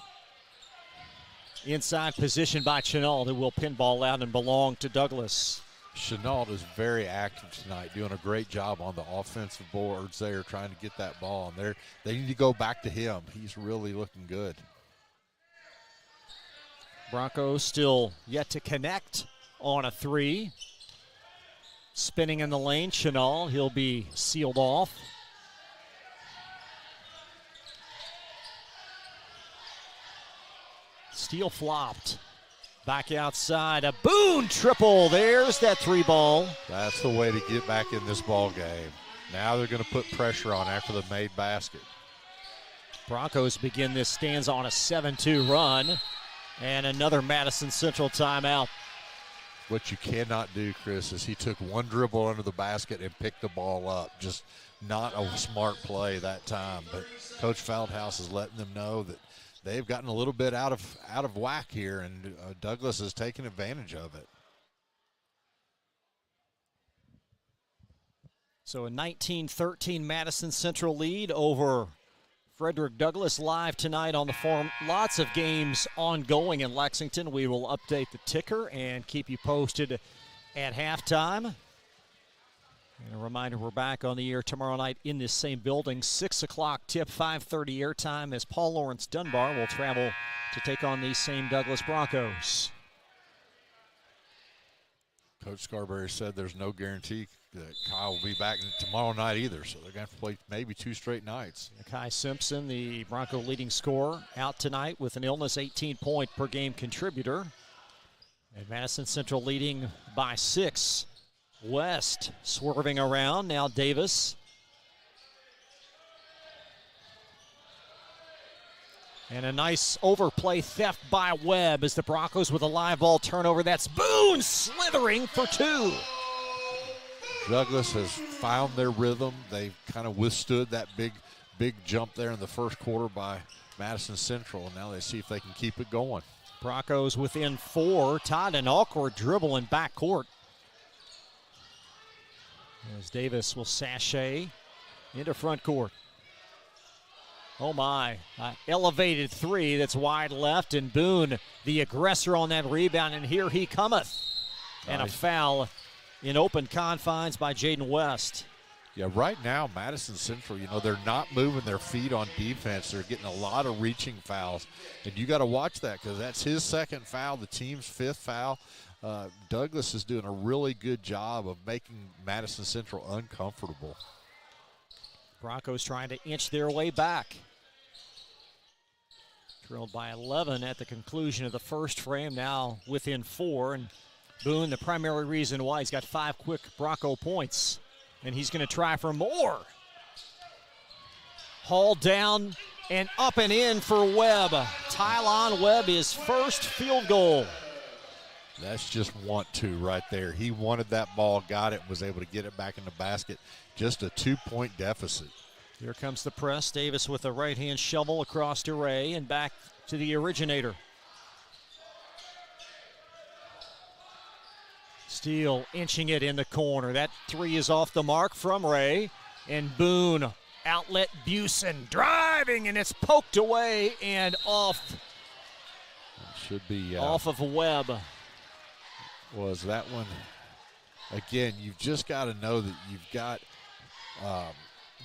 Inside position by Chenault, who will pinball out and belong to Douglas. Chenault is very active tonight, doing a great job on the offensive boards there, trying to get that ball. And they need to go back to him. He's really looking good. Broncos still yet to connect on a three. Spinning in the lane, Chenault, he'll be sealed off. Steele flopped. Back outside, a Boone triple. There's that three ball. That's the way to get back in this ball game. Now they're going to put pressure on after the made basket. Broncos begin this stanza on a 7-2 run. And another Madison Central timeout. What you cannot do, Chris, is he took one dribble under the basket and picked the ball up. Just not a smart play that time. But Coach Feldhouse is letting them know that they've gotten a little bit out of whack here, and Douglas has taken advantage of it. So a 19-13 Madison Central lead over Frederick Douglass live tonight on the forum. Lots of games ongoing in Lexington. We will update the ticker and keep you posted at halftime. And a reminder, we're back on the air tomorrow night in this same building. 6 o'clock tip, 5:30 airtime as Paul Lawrence Dunbar will travel to take on these same Douglas Broncos. Coach Scarberry said there's no guarantee that Kyle will be back tomorrow night either, so they're going to have to play maybe 2 straight nights. Kai Simpson, the Bronco leading scorer, out tonight with an illness, 18-point per game contributor. And Madison Central leading by 6. West swerving around, now Davis. And a nice overplay theft by Webb as the Broncos with a live ball turnover. That's Boone slithering for 2. Douglas has found their rhythm. They've kind of withstood that big jump there in the first quarter by Madison Central, and now they see if they can keep it going. Broncos within 4. Todd, an awkward dribble in backcourt. As Davis will sashay into front court. Oh my, elevated 3 that's wide left, and Boone, the aggressor on that rebound, and here he cometh. And a foul in open confines by Jaden West. Yeah, right now, Madison Central, they're not moving their feet on defense. They're getting a lot of reaching fouls, and you got to watch that because that's his second foul, the team's 5th foul. Douglas is doing a really good job of making Madison Central uncomfortable. Broncos trying to inch their way back. Trailed by 11 at the conclusion of the first frame, now within 4. And Boone, the primary reason why he's got 5 quick Bronco points. And he's going to try for more. Hauled down and up and in for Webb. Tylon Webb, his first field goal. That's just want to right there. He wanted that ball, got it, was able to get it back in the basket. Just a 2-point deficit. Here comes the press. Davis with a right-hand shovel across to Ray and back to the originator. Steele inching it in the corner. That 3 is off the mark from Ray. And Boone, outlet Busen, driving, and it's poked away and off. Should be off of Webb. Was that one? Again, you've just got to know that you've got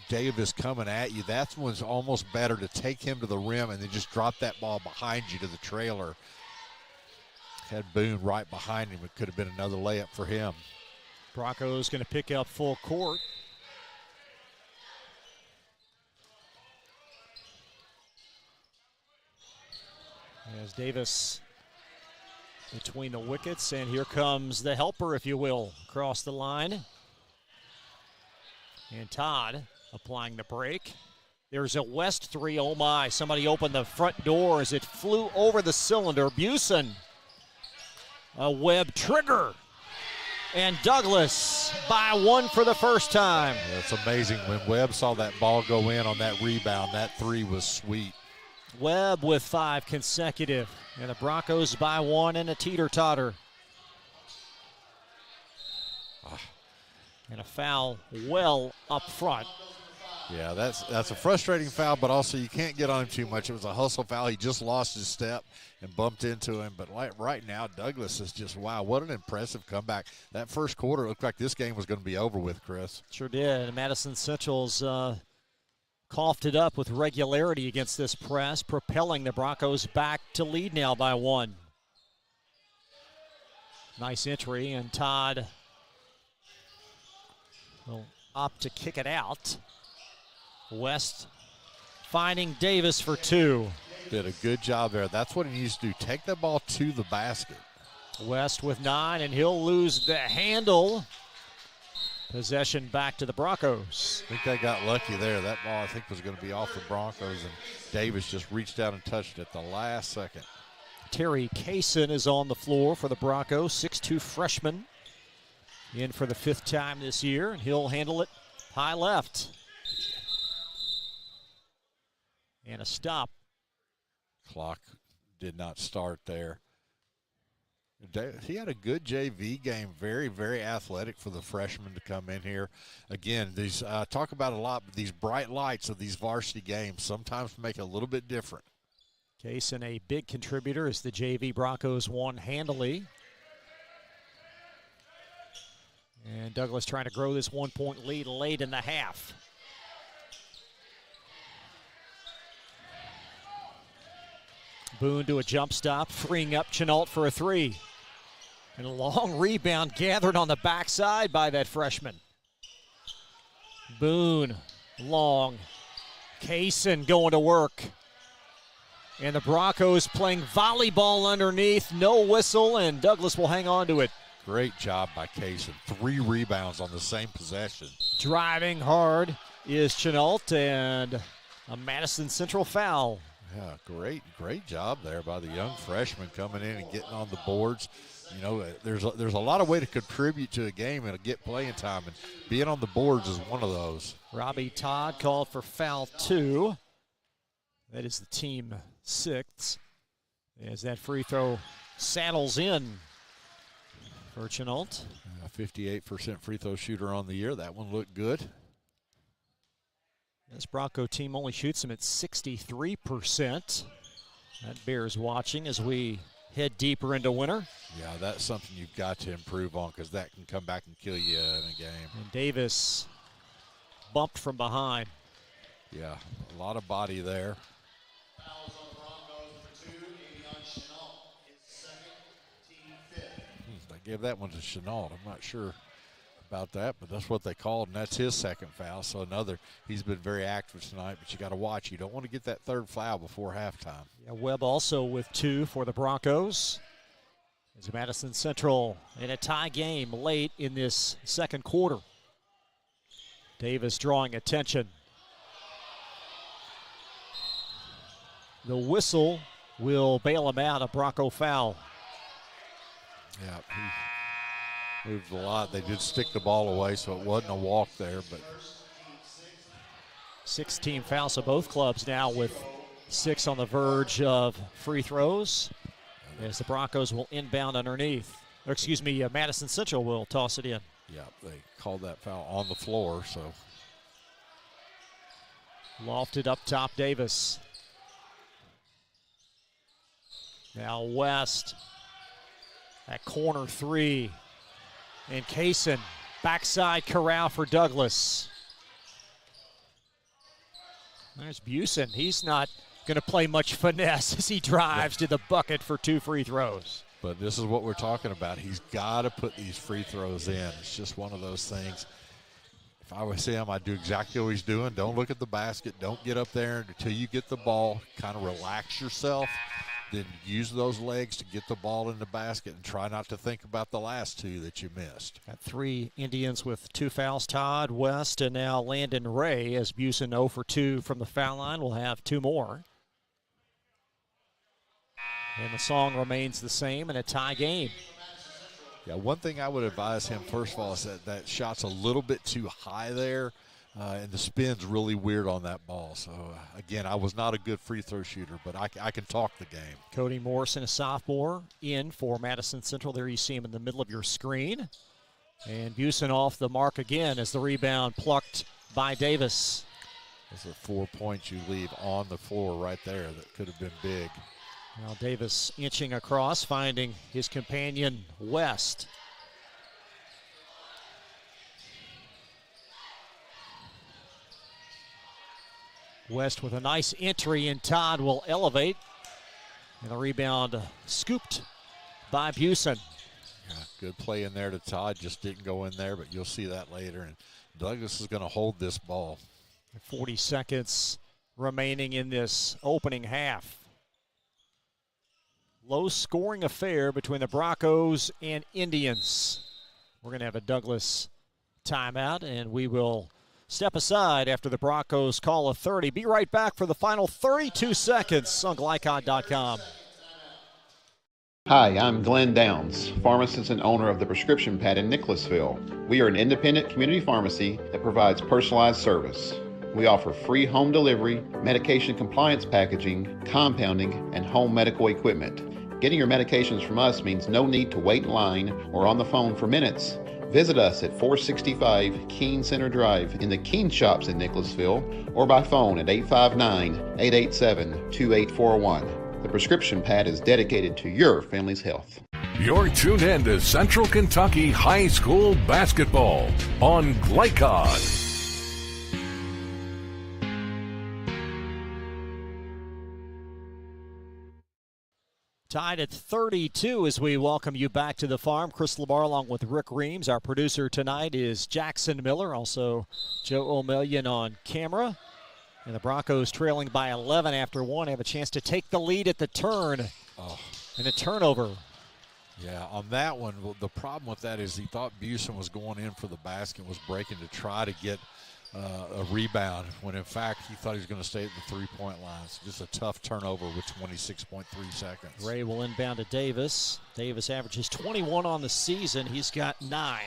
Davis coming at you. That one's almost better to take him to the rim and then just drop that ball behind you to the trailer. Had Boone right behind him. It could have been another layup for him. Broncos going to pick up full court. As Davis between the wickets, and here comes the helper, if you will, across the line. And Todd applying the break. There's a West 3. Oh my, somebody opened the front door as it flew over the cylinder. Busen, a Webb trigger. And Douglas by 1 for the first time. Yeah, it's amazing. When Webb saw that ball go in on that rebound, that 3 was sweet. Webb with 5 consecutive. And the Broncos by 1 in a teeter-totter. And a foul well up front. Yeah, that's a frustrating foul, but also you can't get on him too much. It was a hustle foul. He just lost his step and bumped into him. But right now, Douglas is just, wow, what an impressive comeback. That first quarter looked like this game was going to be over with, Chris. Sure did. And Madison Central's coughed it up with regularity against this press, propelling the Broncos back to lead now by 1. Nice entry, and Todd will opt to kick it out. West finding Davis for 2. Did a good job there. That's what he needs to do. Take the ball to the basket. West with 9, and he'll lose the handle. Possession back to the Broncos. I think they got lucky there. That ball, I think, was going to be off the Broncos, and Davis just reached out and touched it at the last second. Terry Kaysen is on the floor for the Broncos, 6'2 freshman. In for the 5th time this year, and he'll handle it high left. And a stop. Clock did not start there. He had a good JV game, very, very athletic for the freshman to come in here. Again, these talk about a lot, but these bright lights of these varsity games sometimes make it a little bit different. Kaysen, a big contributor as the JV Broncos won handily. And Douglas trying to grow this 1-point lead late in the half. Boone to a jump stop, freeing up Chenault for a 3. And a long rebound gathered on the backside by that freshman. Boone, long. Kaysen going to work. And the Broncos playing volleyball underneath, no whistle, and Douglas will hang on to it. Great job by Kaysen. 3 rebounds on the same possession. Driving hard is Chenault, and a Madison Central foul. Yeah, great job there by the young freshman coming in and getting on the boards. You know, there's a lot of way to contribute to a game and get playing time, and being on the boards is one of those. Robbie Todd called for foul 2. That is the team 6th. As that free throw saddles in for Chenault. 58% free throw shooter on the year. That one looked good. This Bronco team only shoots him at 63%. That bears watching as we head deeper into winter. Yeah, that's something you've got to improve on because that can come back and kill you in a game. And Davis bumped from behind. Yeah, a lot of body there. They gave that one to Chenault. I'm not sure about that, but that's what they called, and that's his second foul. So he's been very active tonight, but you got to watch. You don't want to get that 3rd foul before halftime. Yeah, Webb also with 2 for the Broncos. As Madison Central in a tie game late in this second quarter. Davis drawing attention. The whistle will bail him out, a Bronco foul. Yeah, he moved a lot. They did stick the ball away, so it wasn't a walk there. But 6-team fouls, so both clubs now with 6 on the verge of free throws. As the Broncos will inbound underneath. Or excuse me, Madison Central will toss it in. Yeah, they called that foul on the floor, so. Lofted up top, Davis. Now West. That corner 3. And Kaysen, backside corral for Douglas. There's Busen. He's not going to play much finesse as he drives to the bucket for 2 free throws. But this is what we're talking about. He's got to put these free throws in. It's just one of those things. If I was him, I'd do exactly what he's doing. Don't look at the basket. Don't get up there until you get the ball. Kind of relax yourself. Then use those legs to get the ball in the basket and try not to think about the last 2 that you missed. Got 3 Indians with 2 fouls, Todd, West, and now Landon Ray, as Busen 0 for 2 from the foul line will have 2 more. And the song remains the same in a tie game. Yeah, one thing I would advise him, first of all, is that shot's a little bit too high there. And the spin's really weird on that ball. So, again, I was not a good free throw shooter, but I can talk the game. Cody Morrison, a sophomore, in for Madison Central. There you see him in the middle of your screen. And Busen off the mark again as the rebound plucked by Davis. Those are 4 points you leave on the floor right there that could have been big. Now Davis inching across, finding his companion West. West with a nice entry, and Todd will elevate. And the rebound scooped by Busen. Yeah, good play in there to Todd. Just didn't go in there, but you'll see that later. And Douglas is going to hold this ball. 40 seconds remaining in this opening half. Low-scoring affair between the Broncos and Indians. We're going to have a Douglas timeout, and we will step aside after the Broncos call a 30. Be right back for the final 32 seconds on Glycod.com. Hi, I'm Glenn Downs, pharmacist and owner of the Prescription Pad in Nicholasville. We are an independent community pharmacy that provides personalized service. We offer free home delivery, medication compliance packaging, compounding, and home medical equipment. Getting your medications from us means no need to wait in line or on the phone for minutes. Visit us at 465 Keene Center Drive in the Keene Shops in Nicholasville or by phone at 859-887-2841. The Prescription Pad is dedicated to your family's health. You're tuned in to Central Kentucky High School Basketball on Glycod. Tied at 32 as we welcome you back to the farm. Chris Labar along with Rick Reams. Our producer tonight is Jackson Miller, also Joe O'Million on camera. And the Broncos trailing by 11 after one have a chance to take the lead at the turn. And a turnover. Yeah, on that one, the problem with that is he thought Busen was going in for the basket, was breaking to try to get a rebound, when in fact he thought he was going to stay at the three-point line. So just a tough turnover with 26.3 seconds. Ray will inbound to Davis. Davis averages 21 on the season. He's got 9.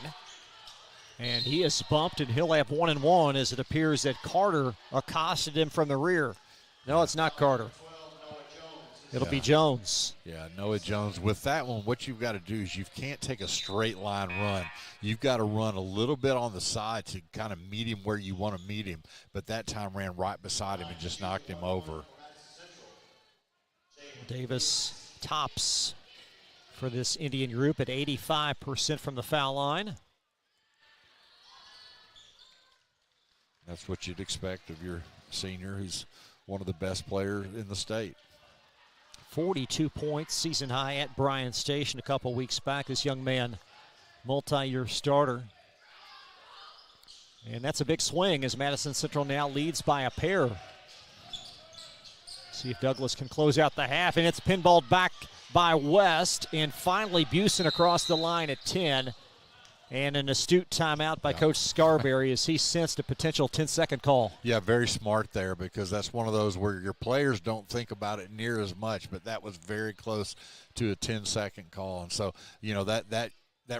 And he is bumped, and he'll have 1 and 1 as it appears that Carter accosted him from the rear. No, it's not Carter. It'll be Jones. Yeah, Noah Jones. With that one, what you've got to do is you can't take a straight line run. You've got to run a little bit on the side to kind of meet him where you want to meet him. But that time ran right beside him and just knocked him over. Davis tops for this Indian group at 85% from the foul line. That's what you'd expect of your senior, who's one of the best players in the state. 42 points, season high at Bryan Station a couple weeks back. This young man, multi-year starter. And that's a big swing as Madison Central now leads by a pair. See if Douglas can close out the half, and it's pinballed back by West. And finally, Busen across the line at 10. And an astute timeout by Coach Scarberry as he sensed a potential 10-second call. Yeah, very smart there, because that's one of those where your players don't think about it near as much, but that was very close to a 10-second call. And so, you know, that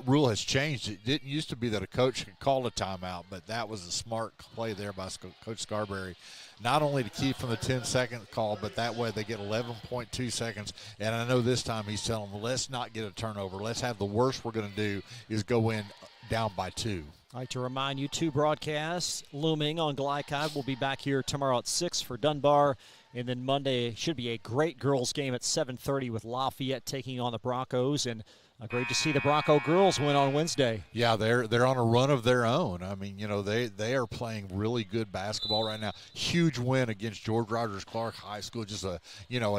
rule has changed. It didn't used to be that a coach could call a timeout, but that was a smart play there by Coach Scarberry. Not only to keep from the 10-second call, but that way they get 11.2 seconds. And I know this time he's telling them, let's not get a turnover. Let's have the worst we're going to do is go in down by 2. I'd like to remind you, 2 broadcasts looming on Glycod. We'll be back here tomorrow at 6 for Dunbar. And then Monday should be a great girls game at 7:30 with Lafayette taking on the Broncos. And great to see the Bronco girls win on Wednesday. Yeah, they're on a run of their own. I mean, you know, they are playing really good basketball right now. Huge win against George Rogers Clark High School, just a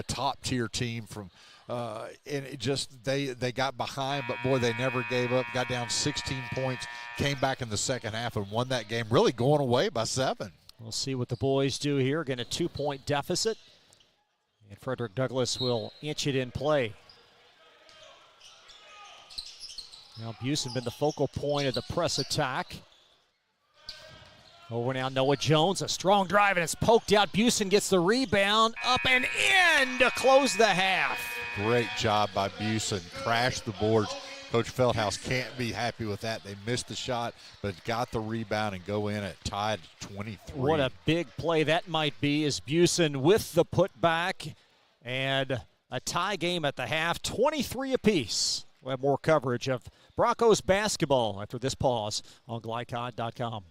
top tier team from. And it just they got behind, but boy, they never gave up. Got down 16 points, came back in the second half and won that game, really going away by 7. We'll see what the boys do here. Again, a 2-point deficit. And Frederick Douglass will inch it in play. Now Busen been the focal point of the press attack. Over now, Noah Jones, a strong drive, and it's poked out. Busen gets the rebound, up and in to close the half. Great job by Busen. Crashed the boards. Coach Feldhouse can't be happy with that. They missed the shot, but got the rebound and go in at tied 23. What a big play that might be as Busen with the putback, and a tie game at the half, 23 apiece. We'll have more coverage of Broncos basketball after this pause on Glycod.com.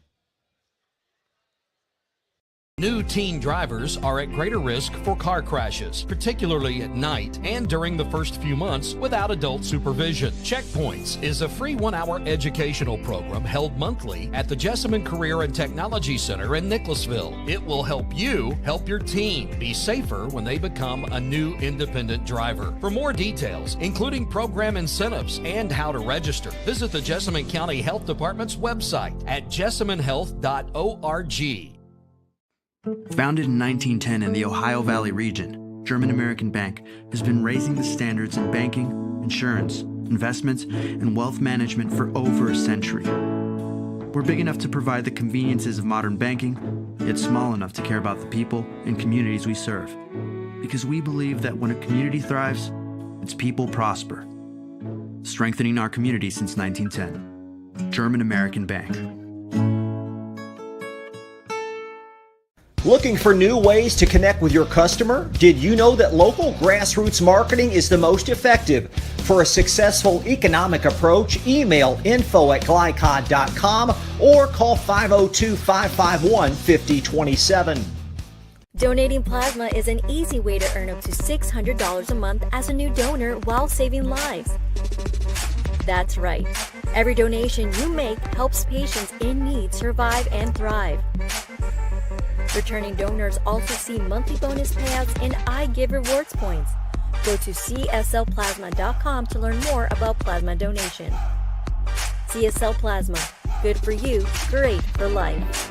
New teen drivers are at greater risk for car crashes, particularly at night and during the first few months without adult supervision. Checkpoints is a free 1-hour educational program held monthly at the Jessamine Career and Technology Center in Nicholasville. It will help you help your teen be safer when they become a new independent driver. For more details, including program incentives and how to register, visit the Jessamine County Health Department's website at jessaminehealth.org. Founded in 1910 in the Ohio Valley region, German American Bank has been raising the standards in banking, insurance, investments, and wealth management for over a century. We're big enough to provide the conveniences of modern banking, yet small enough to care about the people and communities we serve. Because we believe that when a community thrives, its people prosper. Strengthening our community since 1910. German American Bank. Looking for new ways to connect with your customer? Did you know that local grassroots marketing is the most effective? For a successful economic approach, email info@glycod.com or call 502-551-5027. Donating plasma is an easy way to earn up to $600 a month as a new donor while saving lives. That's right. Every donation you make helps patients in need survive and thrive. Returning donors also see monthly bonus payouts and I Give Rewards points. Go to cslplasma.com to learn more about plasma donation. CSL Plasma. Good for you, great for life.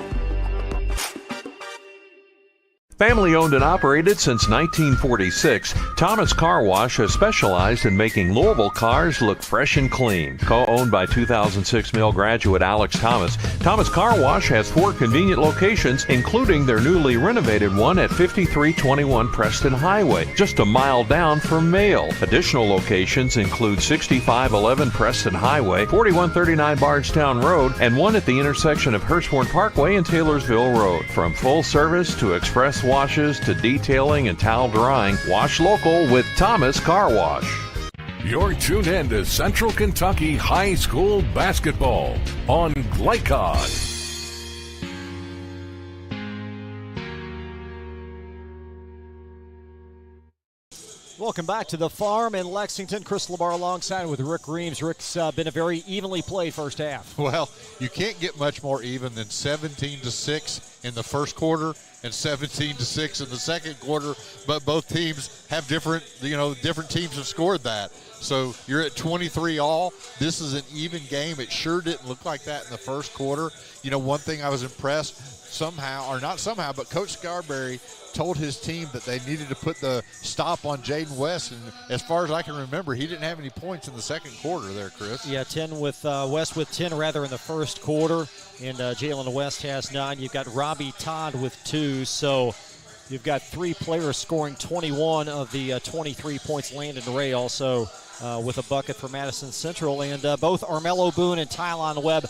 Family owned and operated since 1946, Thomas Car Wash has specialized in making Louisville cars look fresh and clean. Co-owned by 2006 Mill graduate Alex Thomas, Thomas Car Wash has 4 convenient locations, including their newly renovated one at 5321 Preston Highway, just a mile down from Mail. Additional locations include 6511 Preston Highway, 4139 Bardstown Road, and one at the intersection of Hurstbourne Parkway and Taylorsville Road. From full service to express washes to detailing and towel drying, wash local with Thomas Car Wash. You're tuned in to Central Kentucky High School basketball on Glycod. Welcome back to the farm in Lexington. Chris Labar alongside with Rick Reams. Rick's been a very evenly played first half. Well, you can't get much more even than 17-6 in the first quarter and 17-6 in the second quarter, but both teams have different teams have scored that. So you're at 23 all. This is an even game. It sure didn't look like that in the first quarter. You know, one thing I was impressed but Coach Scarberry told his team that they needed to put the stop on Jaden West, and as far as I can remember, he didn't have any points in the second quarter there, Chris. Yeah, 10 with West with 10 rather in the first quarter, and Jalen West has 9. You've got Robbie Todd with 2, so you've got 3 players scoring 21 of the 23 points. Landon Ray also with a bucket for Madison Central, and both Armello Boone and Tylon Webb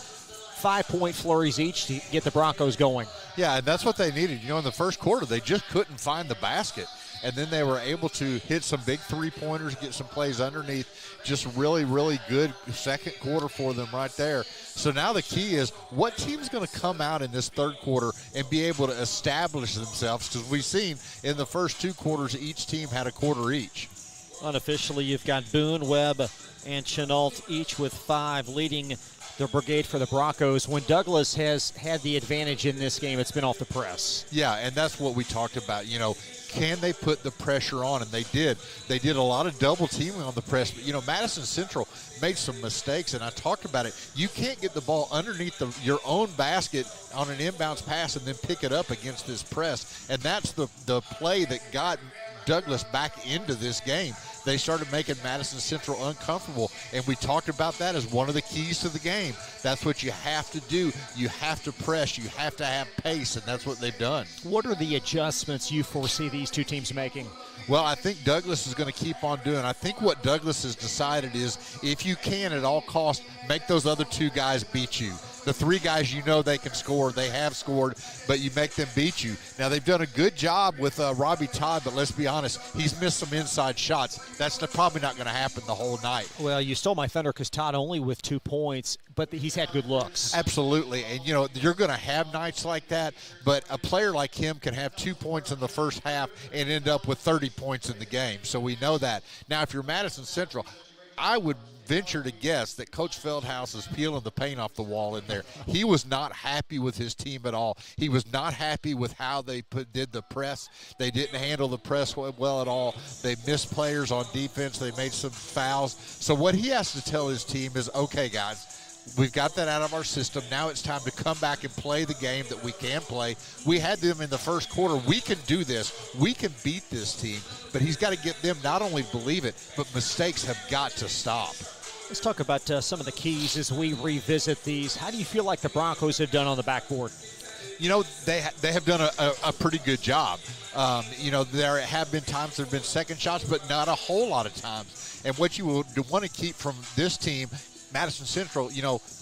5-point flurries each to get the Broncos going. Yeah, and that's what they needed. You know, in the first quarter, they just couldn't find the basket. And then they were able to hit some big three-pointers, get some plays underneath. Just really, really good second quarter for them right there. So now the key is what team's going to come out in this third quarter and be able to establish themselves, because we've seen in the first 2 quarters each team had a quarter each. Unofficially, you've got Boone, Webb, and Chenault each with 5 leading the brigade for the Broncos. When Douglas has had the advantage in this game, it's been off the press. Yeah, and that's what we talked about. You know, can they put the pressure on? And they did. They did a lot of double teaming on the press. But, you know, Madison Central made some mistakes, and I talked about it. You can't get the ball underneath your own basket on an inbounds pass and then pick it up against this press. And that's the play that got Douglas back into this game. They started making Madison Central uncomfortable, and we talked about that as one of the keys to the game. That's what you have to do. You have to press. You have to have pace, and that's what they've done. What are the adjustments you foresee these two teams making? Well, I think Douglas is going to keep on doing. I think what Douglas has decided is if you can at all costs make those other two guys beat you. The three guys you know they can score, they have scored, but you make them beat you. Now, they've done a good job with Robbie Todd, but let's be honest, he's missed some inside shots. That's probably not going to happen the whole night. Well, you stole my thunder because Todd only with 2 points, but he's had good looks. Absolutely. And, you're going to have nights like that, but a player like him can have 2 points in the first half and end up with 30 points in the game. So we know that. Now, if you're Madison Central, I would venture to guess that Coach Feldhaus is peeling the paint off the wall in there. He was not happy with his team at all. He was not happy with how they did the press. They didn't handle the press well at all. They missed players on defense. They made some fouls. So what he has to tell his team is, okay, guys, we've got that out of our system. Now it's time to come back and play the game that we can play. We had them in the first quarter. We can do this. We can beat this team. But he's got to get them not only believe it, but mistakes have got to stop. Let's talk about some of the keys as we revisit these. How do you feel like the Broncos have done on the backboard? They have done a pretty good job. There have been times there have been second shots, but not a whole lot of times. And what you would want to keep from this team, Madison Central,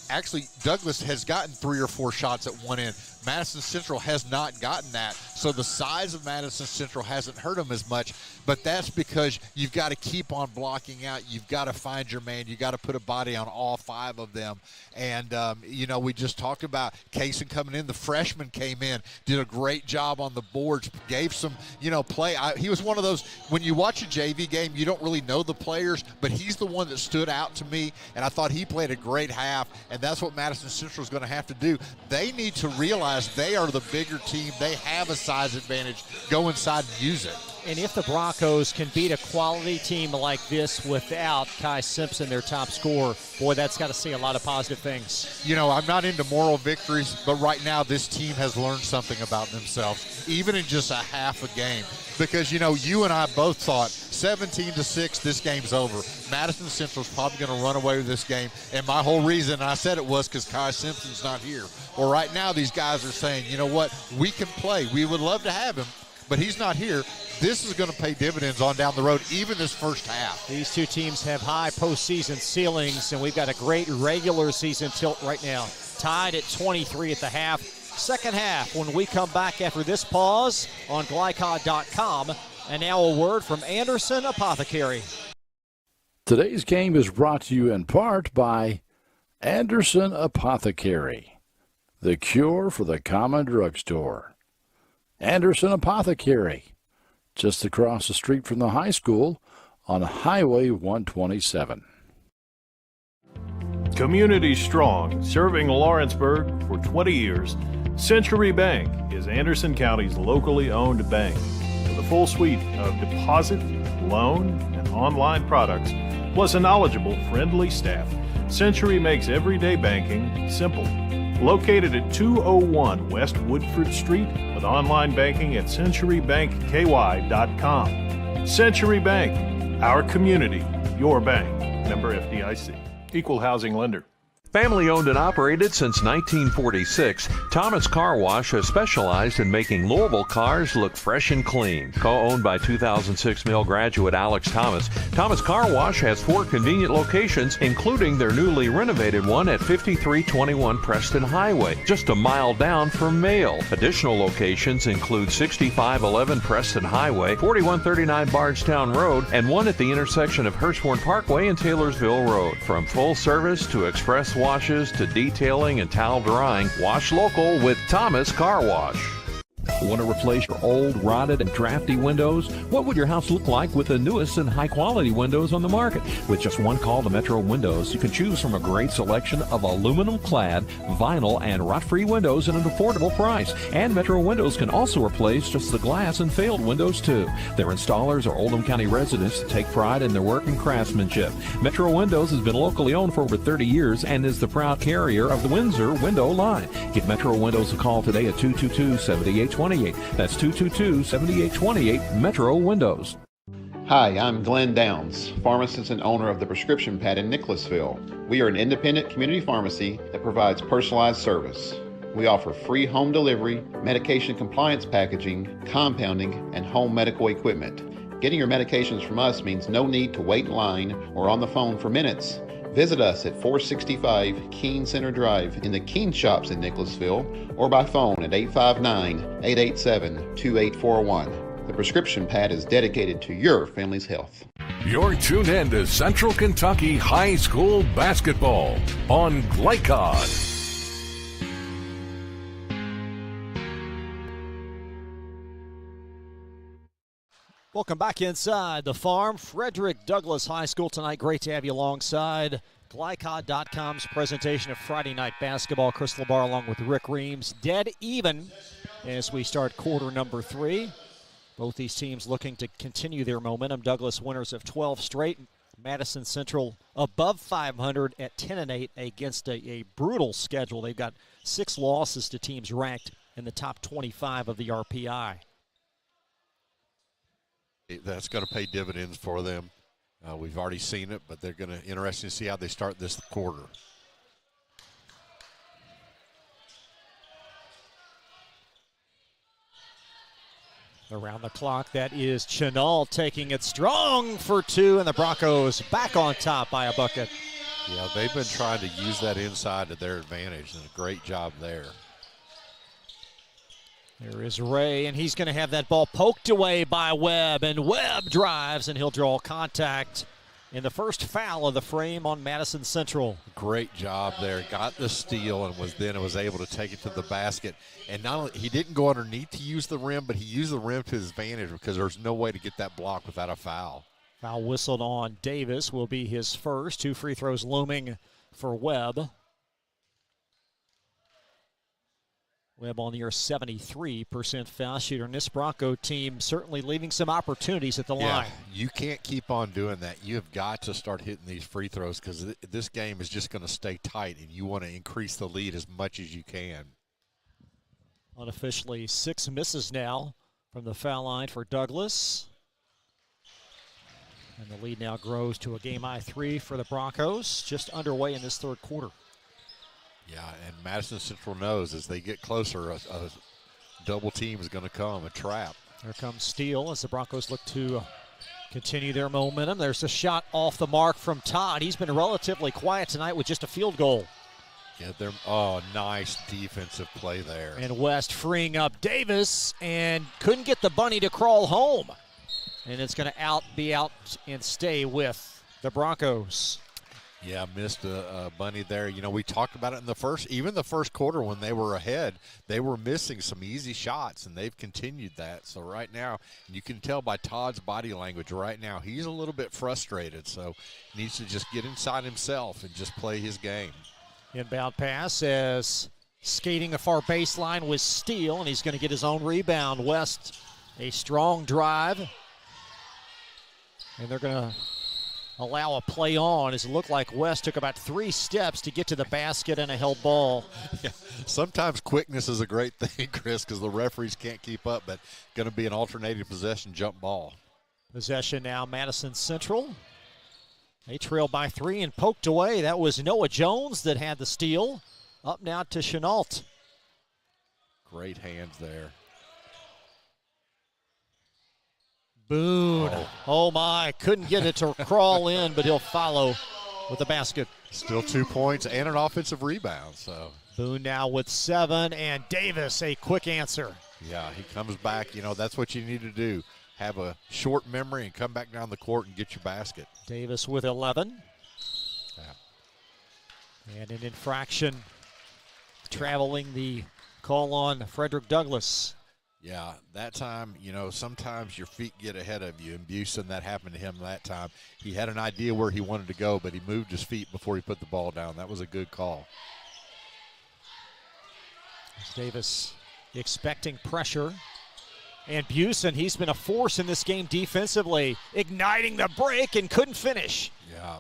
actually Douglas has gotten 3 or 4 shots at one end. Madison Central has not gotten that. So the size of Madison Central hasn't hurt them as much, but that's because you've got to keep on blocking out. You've got to find your man. You've got to put a body on all 5 of them. And, we just talked about Kaysen coming in. The freshman came in, did a great job on the boards, gave some, play. He was one of those, when you watch a JV game, you don't really know the players, but he's the one that stood out to me, and I thought he played a great half, and that's what Madison Central is going to have to do. They need to realize they are the bigger team. They have a size advantage. Go inside and use it. And if the Broncos can beat a quality team like this without Kai Simpson, their top scorer, boy, that's got to say a lot of positive things. I'm not into moral victories, but right now this team has learned something about themselves, even in just a half a game. Because, you and I both thought 17-6, this game's over. Madison Central's probably going to run away with this game. And my whole reason I said it was because Kai Simpson's not here. Well, right now these guys are saying, you know what, we can play. We would love to have him, but he's not here. This is going to pay dividends on down the road, even this first half. These two teams have high postseason ceilings, and we've got a great regular season tilt right now. Tied at 23 at the half. Second half when we come back after this pause on Glycod.com. And now a word from Anderson Apothecary. Today's game is brought to you in part by Anderson Apothecary, the cure for the common drugstore. Anderson Apothecary, just across the street from the high school on Highway 127. Community strong, serving Lawrenceburg for 20 years, Century Bank is Anderson County's locally owned bank. With a full suite of deposit, loan, and online products, plus a knowledgeable, friendly staff, Century makes everyday banking simple. Located at 201 West Woodford Street with online banking at centurybankky.com. Century Bank, our community, your bank. Member FDIC. Equal housing lender. Family owned and operated since 1946, Thomas Car Wash has specialized in making Louisville cars look fresh and clean. Co-owned by 2006 Mill graduate Alex Thomas, Thomas Car Wash has 4 convenient locations, including their newly renovated one at 5321 Preston Highway, just a mile down from Mail. Additional locations include 6511 Preston Highway, 4139 Bardstown Road, and one at the intersection of Hurstbourne Parkway and Taylorsville Road. From full service to express washes to detailing and towel drying, wash local with Thomas Car Wash. Want to replace your old, rotted, and drafty windows? What would your house look like with the newest and high-quality windows on the market? With just one call to Metro Windows, you can choose from a great selection of aluminum-clad, vinyl, and rot-free windows at an affordable price. And Metro Windows can also replace just the glass and failed windows, too. Their installers are Oldham County residents that take pride in their work and craftsmanship. Metro Windows has been locally owned for over 30 years and is the proud carrier of the Windsor window line. Give Metro Windows a call today at 222-7828. That's 222-7828 Metro Windows. Hi, I'm Glenn Downs, pharmacist and owner of the Prescription Pad in Nicholasville. We are an independent community pharmacy that provides personalized service. We offer free home delivery, medication compliance packaging, compounding, and home medical equipment. Getting your medications from us means no need to wait in line or on the phone for minutes. Visit us at 465 Keene Center Drive in the Keene Shops in Nicholasville or by phone at 859-887-2841. The prescription pad is dedicated to your family's health. You're tuned in to Central Kentucky High School Basketball on Glycod. Welcome back inside the farm. Frederick Douglass High School tonight. Great to have you alongside. Glycod.com's presentation of Friday night basketball. Chris LeBar along with Rick Reams. Dead even as we start quarter number 3. Both these teams looking to continue their momentum. Douglass winners of 12 straight. Madison Central above 500 at 10-8 against a brutal schedule. They've got 6 losses to teams ranked in the top 25 of the RPI. That's going to pay dividends for them. We've already seen it, but they're going to interesting to see how they start this quarter. Around the clock, that is Chenal taking it strong for 2, and the Broncos back on top by a bucket. Yeah, they've been trying to use that inside to their advantage, and a great job there. There is Ray, and he's going to have that ball poked away by Webb, and Webb drives, and he'll draw contact in the first foul of the frame on Madison Central. Great job there. Got the steal and was able to take it to the basket. And not only he didn't go underneath to use the rim, but he used the rim to his advantage because there's no way to get that block without a foul. Foul whistled on Davis will be his first. 2 free throws looming for Webb. Webb on the year 73% foul shooter. And this Bronco team certainly leaving some opportunities at the line. You can't keep on doing that. You have got to start hitting these free throws because this game is just going to stay tight, and you want to increase the lead as much as you can. Unofficially 6 misses now from the foul line for Douglass. And the lead now grows to a game-high 3 for the Broncos, just underway in this third quarter. Yeah, and Madison Central knows as they get closer, a double team is going to come, a trap. Here comes Steele as the Broncos look to continue their momentum. There's a shot off the mark from Todd. He's been relatively quiet tonight with just a field goal. Yeah, nice defensive play there. And West freeing up Davis and couldn't get the bunny to crawl home. And it's going to be out and stay with the Broncos. Yeah, missed a bunny there. You know, we talked about it in the first quarter when they were ahead. They were missing some easy shots, and they've continued that. So right now, you can tell by Todd's body language right now, he's a little bit frustrated. So he needs to just get inside himself and just play his game. Inbound pass as skating a far baseline with Steele, and he's going to get his own rebound. West, a strong drive. And they're going to allow a play on as it looked like West took about 3 steps to get to the basket and a held ball. Yeah, sometimes quickness is a great thing, Chris, because the referees can't keep up, but going to be an alternating possession jump ball. Possession now, Madison Central. They trail by 3 and poked away. That was Noah Jones that had the steal. Up now to Chenault. Great hands there. Boone. Oh my, couldn't get it to crawl in, but he'll follow with the basket. Still 2 points and an offensive rebound. So Boone now with 7, and Davis a quick answer. Yeah, he comes back. You know, that's what you need to do. Have a short memory and come back down the court and get your basket. Davis with 11. Yeah. And an infraction traveling the call on Frederick Douglass. Yeah, that time, you know, sometimes your feet get ahead of you. And Busen, that happened to him that time. He had an idea where he wanted to go, but he moved his feet before he put the ball down. That was a good call. Davis expecting pressure. And Busen, he's been a force in this game defensively, igniting the break and couldn't finish. Yeah,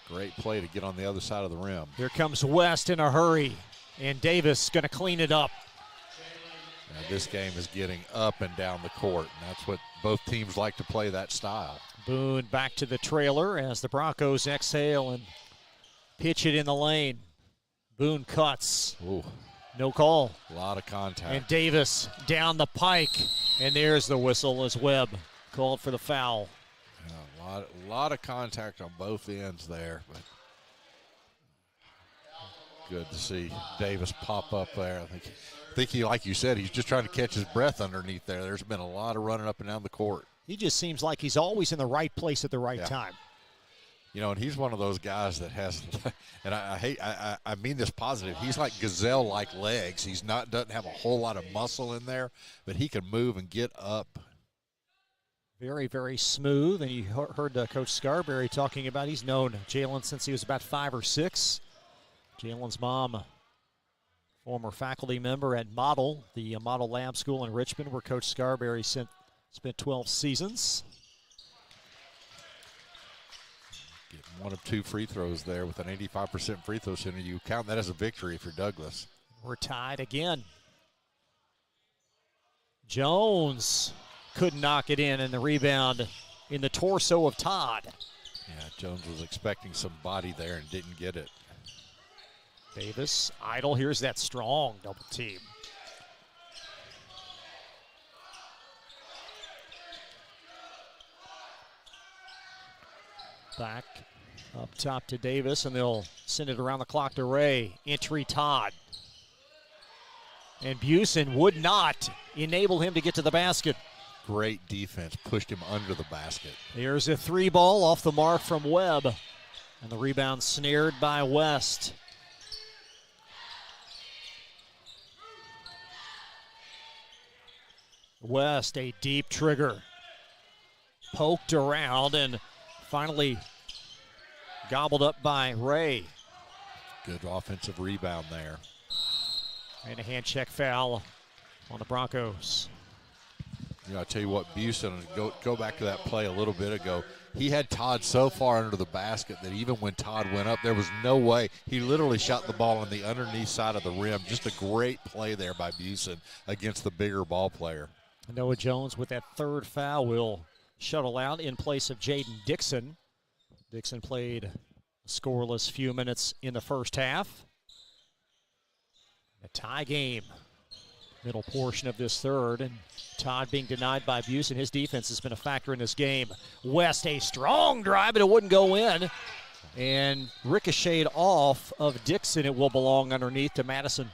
great play to get on the other side of the rim. Here comes West in a hurry, and Davis going to clean it up. Now this game is getting up and down the court, and that's what both teams like to play, that style. Boone back to the trailer as the Broncos exhale and pitch it in the lane. Boone cuts. Ooh. No call. A lot of contact. And Davis down the pike, and there's the whistle as Webb called for the foul. Yeah, a lot of contact on both ends there, but good to see Davis pop up there. I think he, like you said, he's just trying to catch his breath underneath there. There's been a lot of running up and down the court. He just seems like he's always in the right place at the right time. You know, and he's one of those guys that has, and I mean this positive. He's like gazelle-like legs. Doesn't have a whole lot of muscle in there, but he can move and get up. Very, very smooth. And you heard Coach Scarberry talking about he's known Jalen since he was about 5 or 6. Jalen's mom, former faculty member at Model, the Model Lab School in Richmond, where Coach Scarberry spent 12 seasons. Getting 1 of 2 free throws there with an 85% free throw percentage. You count that as a victory for Douglas. We're tied again. Jones couldn't knock it in, and the rebound in the torso of Todd. Yeah, Jones was expecting some body there and didn't get it. Davis idle. Here's that strong double team. Back up top to Davis, and they'll send it around the clock to Ray. Entry Todd. And Busen would not enable him to get to the basket. Great defense, pushed him under the basket. Here's a 3 ball off the mark from Webb. And the rebound snared by West. West, a deep trigger. Poked around and finally gobbled up by Ray. Good offensive rebound there. And a hand check foul on the Broncos. You know, I tell you what, Busen, go back to that play a little bit ago. He had Todd so far under the basket that even when Todd went up, there was no way. He literally shot the ball on the underneath side of the rim. Just a great play there by Busen against the bigger ball player. Noah Jones with that 3rd foul will shuttle out in place of Jaden Dixon. Dixon played a scoreless few minutes in the first half. A tie game, middle portion of this third, and Todd being denied by Busen. His defense has been a factor in this game. West, a strong drive, but it wouldn't go in. And ricocheted off of Dixon. It will belong underneath to Madison.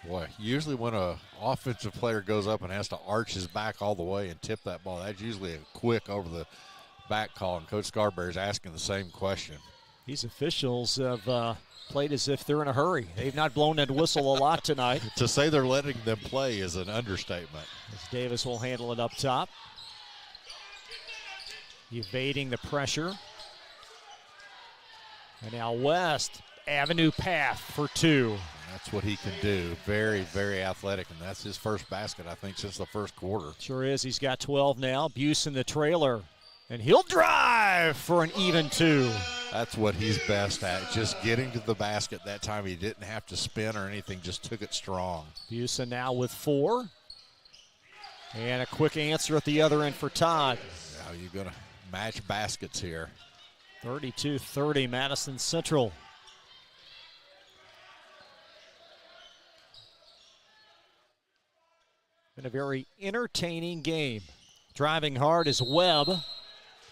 Boy, usually when an offensive player goes up and has to arch his back all the way and tip that ball, that's usually a quick over the back call, and Coach Scarberry's asking the same question. These officials have played as if they're in a hurry. They've not blown that whistle a lot tonight. To say they're letting them play is an understatement. As Davis will handle it up top. Evading the pressure. And now West, avenue path for 2. That's what he can do. Very, very athletic, and that's his first basket, I think, since the first quarter. Sure is. He's got 12 now. Busen the trailer, and he'll drive for an even 2. That's what he's best at, just getting to the basket that time. He didn't have to spin or anything, just took it strong. Busen now with 4. And a quick answer at the other end for Todd. Now you're going to match baskets here. 32-30, Madison Central. Been a very entertaining game. Driving hard is Webb,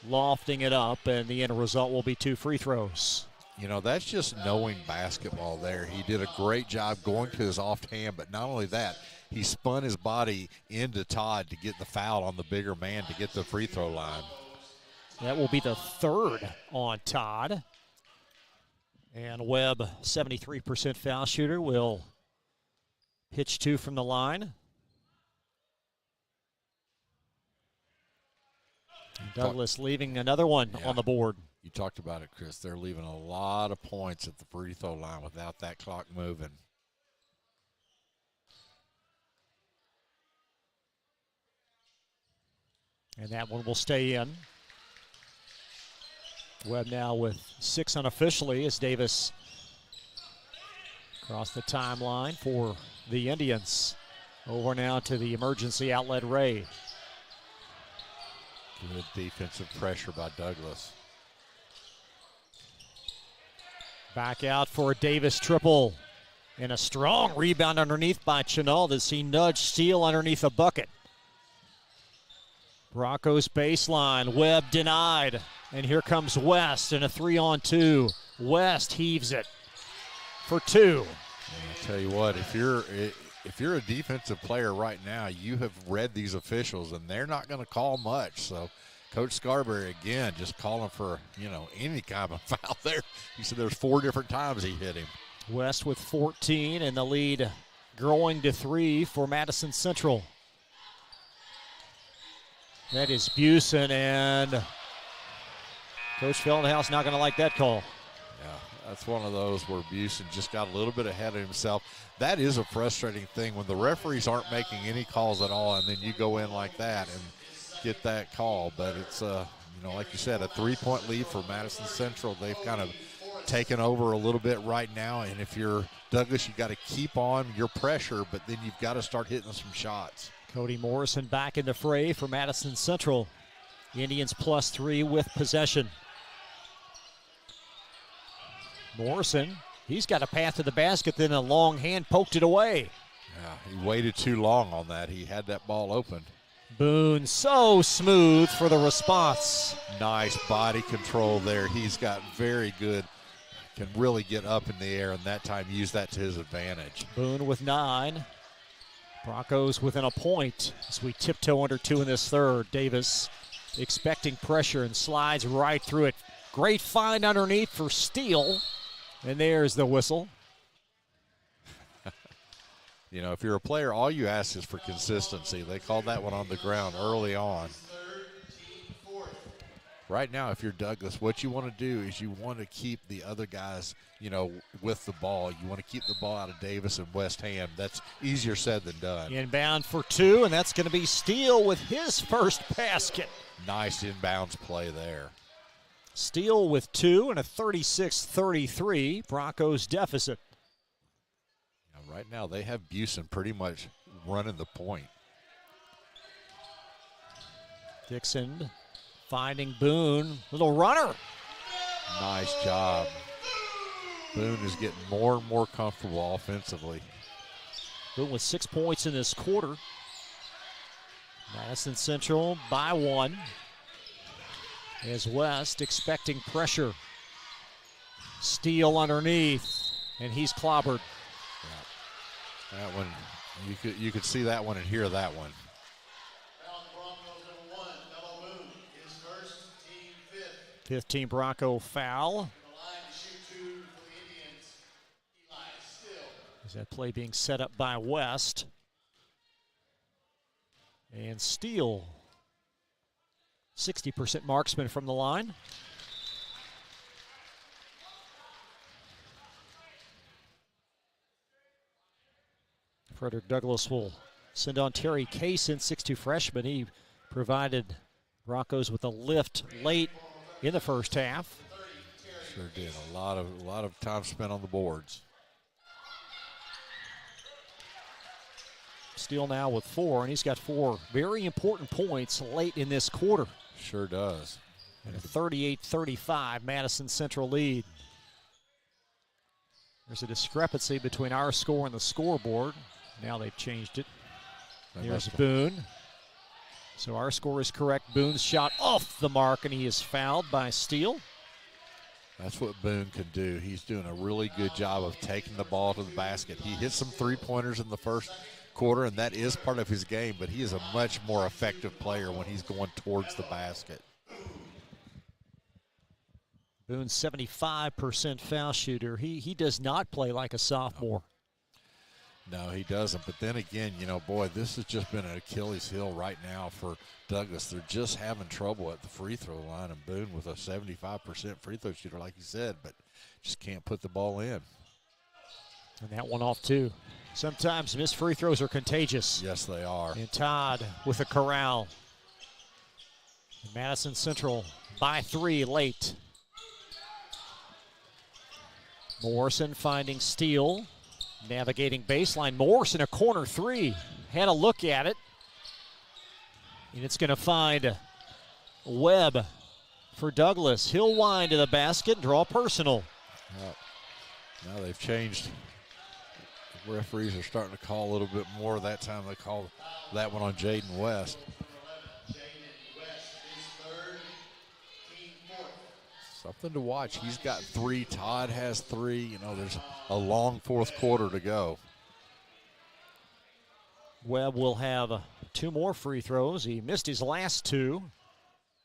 lofting it up, and the end result will be 2 free throws. You know, that's just knowing basketball there. He did a great job going to his offhand, but not only that, he spun his body into Todd to get the foul on the bigger man to get the free throw line. That will be the 3rd on Todd. And Webb, 73% foul shooter, will pitch 2 from the line. Douglas leaving another one on the board. You talked about it, Chris. They're leaving a lot of points at the free throw line without that clock moving. And that one will stay in. Webb now with 6 unofficially as Davis across the timeline for the Indians. Over now to the emergency outlet Ray. Good defensive pressure by Douglas. Back out for a Davis triple. And a strong rebound underneath by Chennault as he nudged Steele underneath a bucket. Broncos baseline. Webb denied. And here comes West in a 3-on-2. West heaves it for 2. I'll tell you what, if you're a defensive player right now, you have read these officials, and they're not going to call much. So Coach Scarberry, again, just calling for, any kind of foul there. He said there's 4 different times he hit him. West with 14, and the lead growing to 3 for Madison Central. That is Busen, and Coach Feldhouse not going to like that call. Yeah, that's one of those where Busen just got a little bit ahead of himself. That is a frustrating thing when the referees aren't making any calls at all, and then you go in like that and get that call. But it's, like you said, a 3-point lead for Madison Central. They've kind of taken over a little bit right now, and if you're Douglas, you got to keep on your pressure, but then you've got to start hitting some shots. Cody Morrison back in the fray for Madison Central. Indians +3 with possession. Morrison, he's got a path to the basket, then a long hand poked it away. Yeah, he waited too long on that. He had that ball open. Boone so smooth for the response. Nice body control there. He's got very good, can really get up in the air, and that time use that to his advantage. Boone with 9. Broncos within a point as we tiptoe under 2 in this third. Davis expecting pressure and slides right through it. Great find underneath for Steele. And there's the whistle. If you're a player, all you ask is for consistency. They called that one on the ground early on. Right now, if you're Douglas, what you want to do is you want to keep the other guys, with the ball. You want to keep the ball out of Davis and West Ham. That's easier said than done. Inbound for 2, and that's going to be Steele with his first basket. Nice inbounds play there. Steele with 2 and a 36-33 Broncos deficit. Right now, they have Busen pretty much running the point. Dixon finding Boone. Little runner. Nice job. Boone is getting more and more comfortable offensively. Boone with 6 points in this quarter. Madison Central by 1. As West expecting pressure. Steele underneath, and he's clobbered. Yeah. That one, you could see that one and hear that one. 15 Bronco foul. Is that play being set up by West? And Steele, 60% marksman from the line. Frederick Douglass will send on Terry Case in, 6'2" freshman. He provided Broncos with a lift late in the first half. Sure did. A lot of time spent on the boards. Steele now with 4, and he's got 4 very important points late in this quarter. Sure does. And a 38-35 Madison Central lead. There's a discrepancy between our score and the scoreboard. Now they've changed it. There's Boone. So our score is correct. Boone's shot off the mark, and he is fouled by Steele. That's what Boone can do. He's doing a really good job of taking the ball to the basket. He hit some three-pointers in the first quarter, and that is part of his game, but he is a much more effective player when he's going towards the basket. Boone's 75% foul shooter. He does not play like a sophomore. No, he doesn't. But then again, boy, this has just been an Achilles heel right now for Douglas. They're just having trouble at the free throw line, and Boone with a 75% free throw shooter, like you said, but just can't put the ball in. And that one off, too. Sometimes missed free throws are contagious. Yes, they are. And Todd with a corral. And Madison Central by 3 late. Morrison finding Steele. Navigating baseline. Morrison, a corner 3. Had a look at it. And it's going to find Webb for Douglas. He'll wind to the basket, draw personal. Now they've changed. The referees are starting to call a little bit more. That time they called that one on Jaden West. something to watch. He's got 3. Todd has 3. You know, there's a long fourth quarter to go. Webb will have 2 more free throws. He missed his last 2.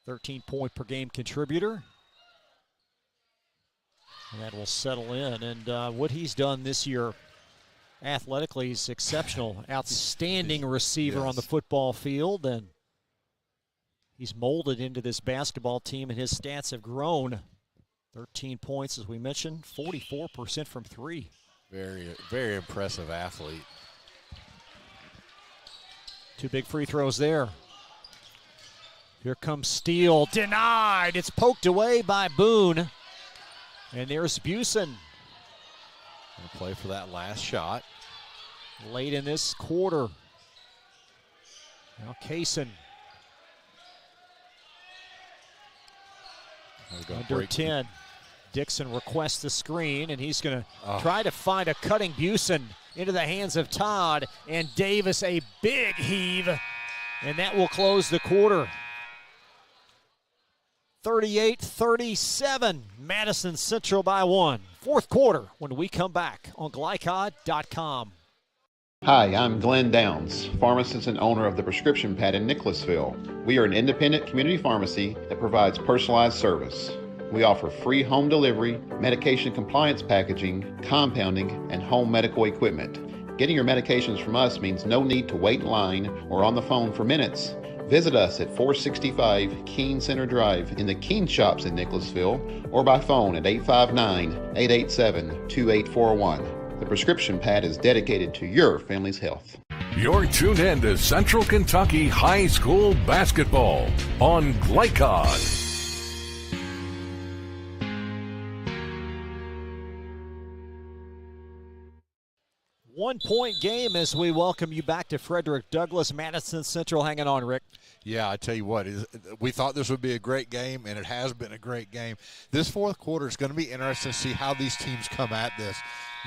13-point per game contributor. And that will settle in. And what he's done this year athletically is exceptional. Outstanding receiver on the football field. And he's molded into this basketball team, and his stats have grown. 13 points, as we mentioned, 44% from 3. Very, very impressive athlete. 2 big free throws there. Here comes Steele, denied. It's poked away by Boone. And there's Busen. Gonna play for that last shot. Late in this quarter. Now Kaysen. Under 10. Dixon requests the screen, and he's going to try to find a cutting Busen into the hands of Todd. And Davis, a big heave, and that will close the quarter. 38-37, Madison Central by 1. Fourth quarter when we come back on Glycod.com. Hi, I'm Glenn Downs, pharmacist and owner of the Prescription Pad in Nicholasville. We are an independent community pharmacy that provides personalized service. We offer free home delivery, medication compliance packaging, compounding, and home medical equipment. Getting your medications from us means no need to wait in line or on the phone for minutes. Visit us at 465 Keene Center Drive in the Keene Shops in Nicholasville or by phone at 859-887-2841. The Prescription Pad is dedicated to your family's health. You're tuned in to Central Kentucky High School Basketball on Glycod. 1-point game as we welcome you back to Frederick Douglass. Madison Central hanging on, Rick. Yeah, I tell you what, we thought this would be a great game, and it has been a great game. This fourth quarter is going to be interesting to see how these teams come at this.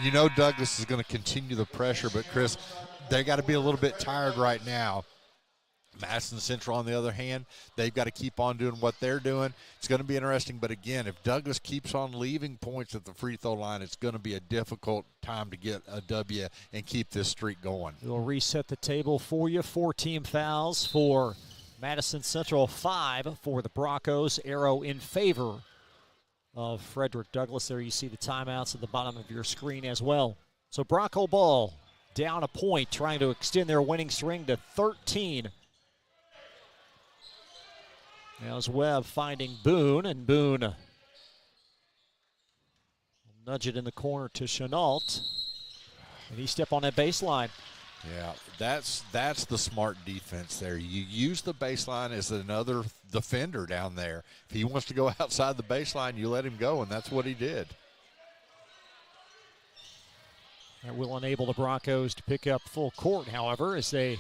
You know Douglass is going to continue the pressure, but, Chris, they got to be a little bit tired right now. Madison Central, on the other hand, they've got to keep on doing what they're doing. It's going to be interesting, but again, if Douglass keeps on leaving points at the free throw line, it's going to be a difficult time to get a W and keep this streak going. We'll reset the table for you. 4 team fouls for Madison Central, 5 for the Broncos. Arrow in favor of Frederick Douglass. There you see the timeouts at the bottom of your screen as well. So Bronco ball down a point, trying to extend their winning string to 13. Now is Webb finding Boone, and Boone will nudge it in the corner to Chenault. And he step on that baseline. Yeah, that's the smart defense there. You use the baseline as another defender down there. If he wants to go outside the baseline, you let him go, and that's what he did. That will enable the Broncos to pick up full court, however, as they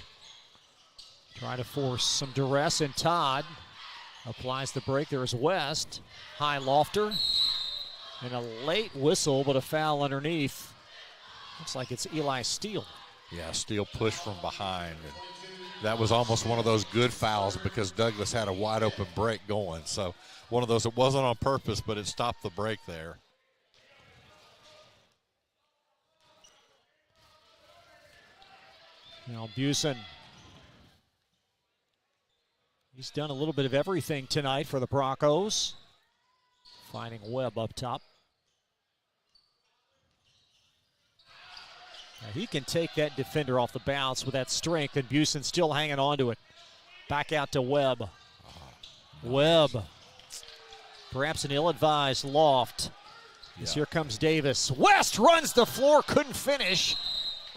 try to force some duress. And Todd applies the break. There is West. High lofter. And a late whistle, but a foul underneath. Looks like it's Eli Steele. Yeah, Steele pushed from behind. And that was almost one of those good fouls because Douglass had a wide open break going. So one of those, it wasn't on purpose, but it stopped the break there. Now Busen. He's done a little bit of everything tonight for the Broncos. Finding Webb up top. Now he can take that defender off the bounce with that strength, and Busen still hanging on to it. Back out to Webb. Webb. Perhaps an ill-advised loft. As here comes Davis. West runs the floor, couldn't finish.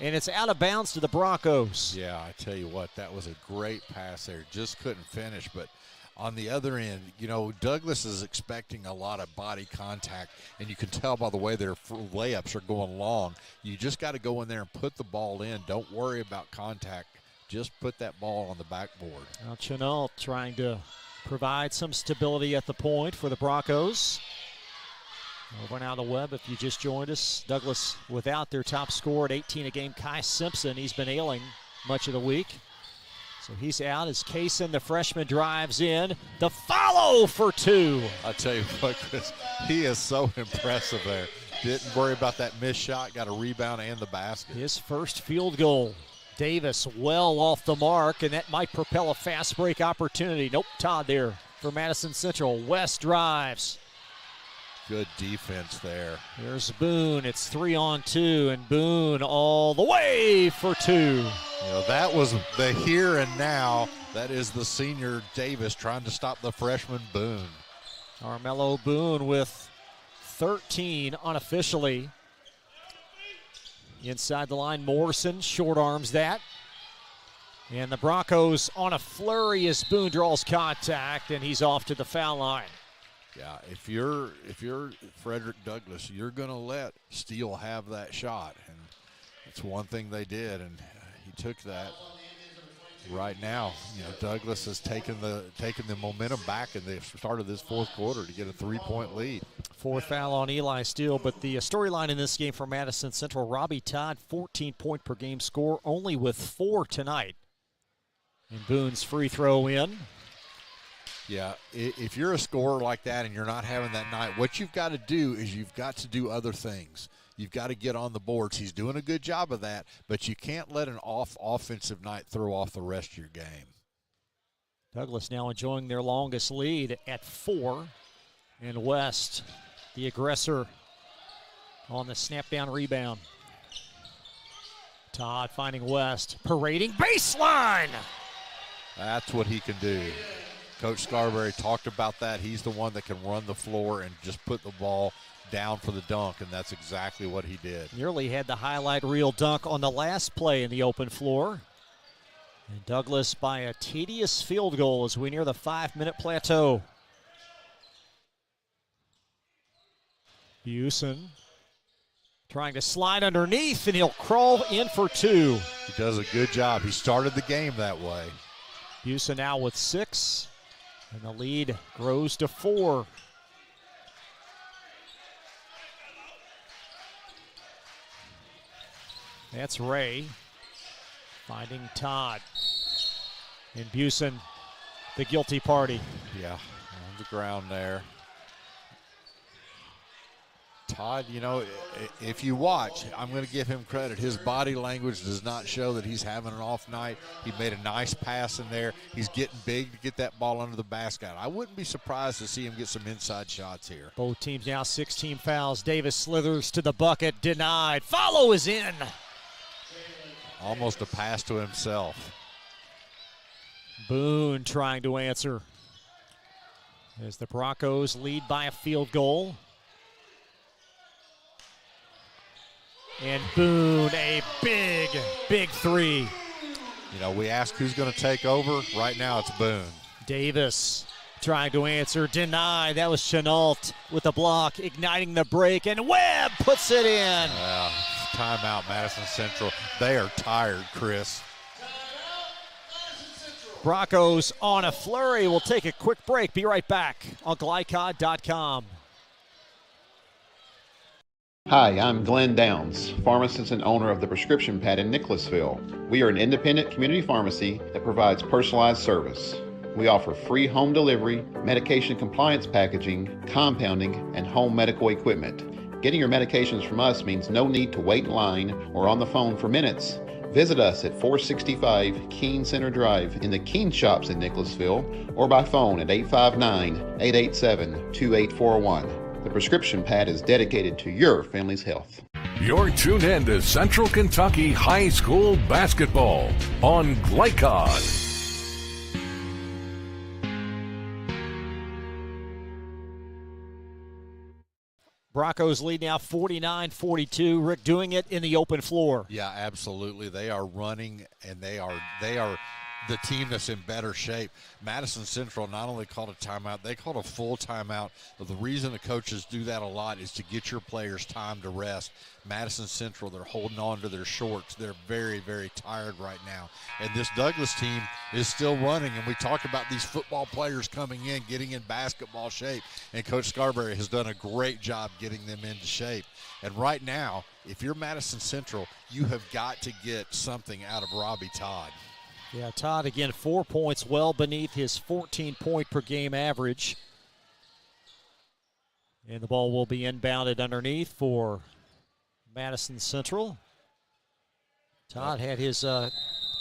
And it's out of bounds to the Broncos. Yeah, I tell you what, that was a great pass there. Just couldn't finish. But on the other end, you know, Douglass is expecting a lot of body contact, and you can tell by the way their layups are going long. You just got to go in there and put the ball in. Don't worry about contact. Just put that ball on the backboard. Now Chenault trying to provide some stability at the point for the Broncos. Over now to Webb, if you just joined us. Douglass without their top scorer at 18 a game, Kai Simpson. He's been ailing much of the week. So he's out as Kaysen, the freshman, drives in. The follow for two. I tell you what, Chris, he is so impressive there. Didn't worry about that missed shot, got a rebound and the basket. His first field goal. Davis well off the mark, and that might propel a fast break opportunity. Nope, Todd there for Madison Central. West drives. Good defense there. There's Boone. It's 3-on-2, and Boone all the way for two. You know, that was the here and now. That is the senior Davis trying to stop the freshman Boone. Carmelo Boone with 13 unofficially. Inside the line, Morrison short arms that. And the Broncos on a flurry as Boone draws contact, and he's off to the foul line. Yeah, if you're Frederick Douglass, you're going to let Steele have that shot, and it's one thing they did, and he took that. Right now, you know, Douglass has taken the momentum back in the start of this fourth quarter to get a 3-point lead. Fourth foul on Eli Steele, but the storyline in this game for Madison Central, Robbie Todd, 14-point per game score, only with 4 tonight. And Boone's free throw in. Yeah, if you're a scorer like that and you're not having that night, what you've got to do is you've got to do other things. You've got to get on the boards. He's doing a good job of that, but you can't let an offensive night throw off the rest of your game. Douglass now enjoying their longest lead at 4. And West, the aggressor, on the snap down rebound. Todd finding West, parading baseline. That's what he can do. Coach Scarberry talked about that. He's the one that can run the floor and just put the ball down for the dunk, and that's exactly what he did. Nearly had the highlight reel dunk on the last play in the open floor. And Douglass by a tedious field goal as we near the 5-minute plateau. Busen trying to slide underneath, and he'll crawl in for 2. He does a good job. He started the game that way. Busen now with 6, and the lead grows to 4. That's Ray finding Todd. And Busen, the guilty party. Yeah, on the ground there. Todd, you know, if you watch, I'm going to give him credit. His body language does not show that he's having an off night. He made a nice pass in there. He's getting big to get that ball under the basket. I wouldn't be surprised to see him get some inside shots here. Both teams now 16 fouls. Davis slithers to the bucket, denied. Follow is in. Almost a pass to himself. Boone trying to answer as the Broncos lead by a field goal. And Boone, a big, big 3. You know, we ask who's going to take over. Right now it's Boone. Davis trying to answer, denied. That was Chenault with the block, igniting the break, and Webb puts it in. Well, timeout, Madison Central. They are tired, Chris. Broncos on a flurry. We'll take a quick break. Be right back on Glycod.com. Hi, I'm Glenn Downs, pharmacist and owner of the Prescription Pad in Nicholasville. We are an independent community pharmacy that provides personalized service. We offer free home delivery, medication compliance packaging, compounding, and home medical equipment. Getting your medications from us means no need to wait in line or on the phone for minutes. Visit us at 465 Keene Center Drive in the Keene Shops in Nicholasville or by phone at 859-887-2841. The Prescription Pad is dedicated to your family's health. You're tuned in to Central Kentucky High School Basketball on Glycod. Broncos lead now 49-42. Rick doing it in the open floor. Yeah, absolutely. They are running, and they are the team that's in better shape. Madison Central not only called a timeout, they called a full timeout. The reason the coaches do that a lot is to get your players time to rest. Madison Central, they're holding on to their shorts. They're very, very tired right now. And this Douglass team is still running, and we talked about these football players coming in, getting in basketball shape, and Coach Scarberry has done a great job getting them into shape. And right now, if you're Madison Central, you have got to get something out of Robbie Todd. Yeah, Todd again 4 points, well beneath his 14-point per game average. And the ball will be inbounded underneath for Madison Central. Todd had his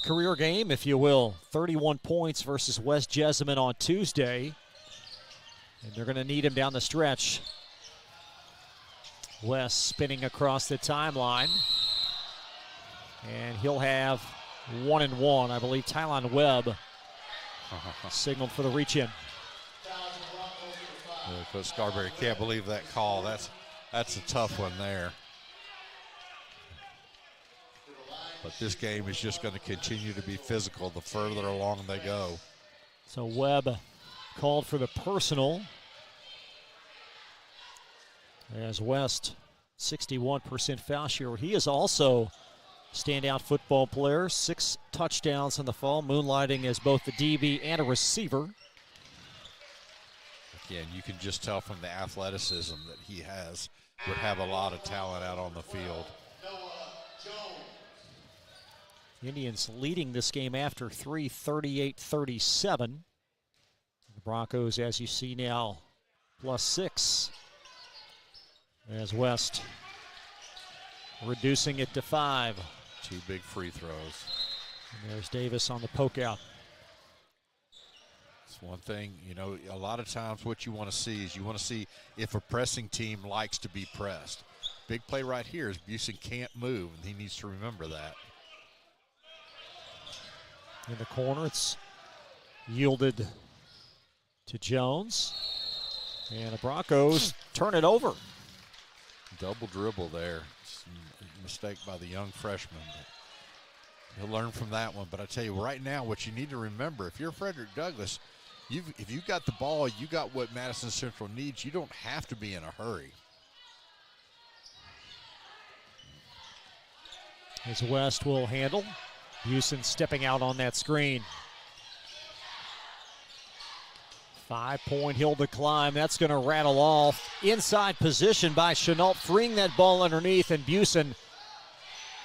career game, if you will, 31 points versus West Jessamine on Tuesday. And they're going to need him down the stretch. West spinning across the timeline. And he'll have 1 and 1. I believe Tylon Webb signaled for the reach-in. Coach Scarberry can't believe that call. That's a tough one there. But this game is just going to continue to be physical the further along they go. So Webb called for the personal. As West, 61% foul share. He is also standout football player, 6 touchdowns in the fall, moonlighting as both the DB and a receiver. Again, you can just tell from the athleticism that he has, would have a lot of talent out on the field. Indians leading this game after 3, 38-37. The Broncos, as you see now, +6. As West reducing it to 5. 2 big free throws. And there's Davis on the poke out. It's one thing, you know, a lot of times what you want to see is you want to see if a pressing team likes to be pressed. Big play right here is Busen can't move, and he needs to remember that. In the corner, it's yielded to Jones. And the Broncos turn it over. Double dribble there. Mistake by the young freshman. He'll learn from that one. But I tell you, right now, what you need to remember, if you're Frederick Douglass, if you've got the ball, you got what Madison Central needs. You don't have to be in a hurry. As West will handle. Busen stepping out on that screen. 5-point hill to climb. That's going to rattle off. Inside position by Chenault, freeing that ball underneath, and Busen,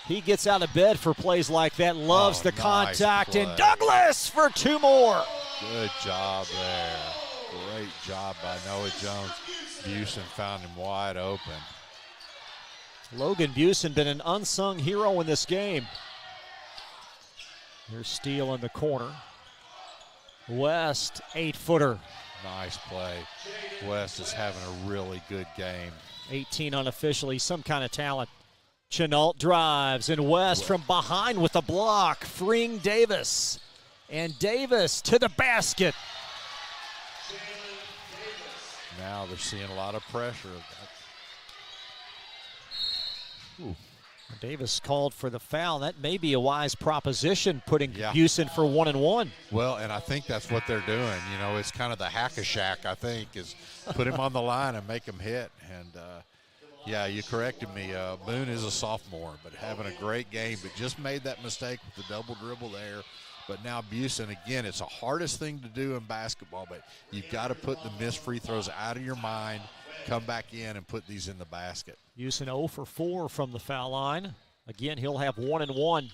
he gets out of bed for plays like that, loves the contact, and Douglas for 2 more. Good job there. Great job by Noah Jones. Busen found him wide open. Logan Busen been an unsung hero in this game. Here's Steele in the corner. West, 8-footer. Nice play. West is having a really good game. 18 unofficially, some kind of talent. Chenault drives, and West from behind with a block, freeing Davis. And Davis to the basket. Now they're seeing a lot of pressure. Ooh. Davis called for the foul. That may be a wise proposition, putting Busen for 1 and 1. Well, and I think that's what they're doing. You know, it's kind of the hack-a-shack, I think, is put him on the line and make him hit. And, yeah, you corrected me. Boone is a sophomore, but having a great game, but just made that mistake with the double dribble there. But now Busen, again, it's the hardest thing to do in basketball, but you've got to put the missed free throws out of your mind, come back in and put these in the basket. Busen 0 for 4 from the foul line. Again, he'll have 1 and 1.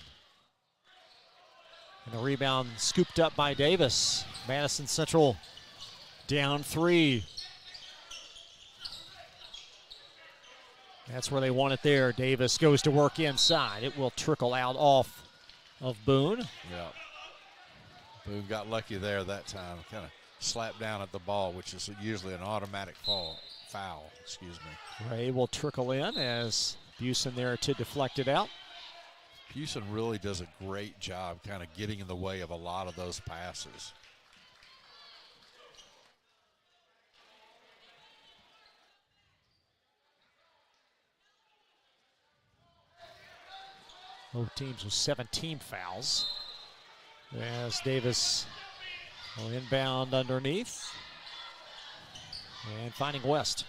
And the rebound scooped up by Davis. Madison Central down 3. That's where they want it there. Davis goes to work inside. It will trickle out off of Boone. Yeah. Boone got lucky there that time. Kind of slapped down at the ball, which is usually an automatic foul. Excuse me. Ray will trickle in as Busen there to deflect it out. Busen really does a great job kind of getting in the way of a lot of those passes. Both teams with 17 fouls. As Davis will inbound underneath. And finding West.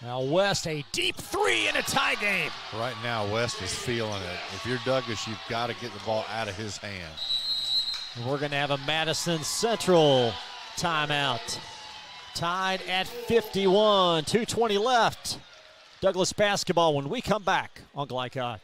Now West, a deep 3 in a tie game. Right now, West is feeling it. If you're Douglas, you've got to get the ball out of his hand. And we're going to have a Madison Central timeout. Tied at 51, 2:20 left. Douglas basketball when we come back on Glycod.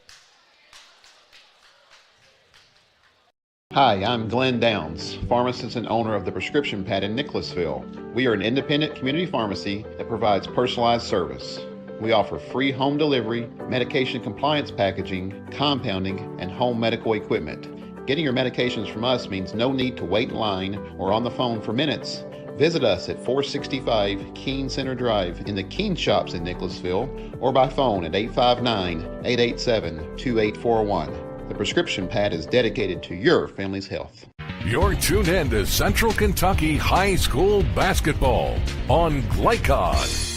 Hi, I'm Glenn Downs, pharmacist and owner of the Prescription Pad in Nicholasville. We are an independent community pharmacy that provides personalized service. We offer free home delivery, medication compliance packaging, compounding, and home medical equipment. Getting your medications from us means no need to wait in line or on the phone for minutes. Visit us at 465 Keene Center Drive in the Keene Shops in Nicholasville or by phone at 859-887-2841. The Prescription Pad is dedicated to your family's health. You're tuned in to Central Kentucky High School Basketball on Glycod.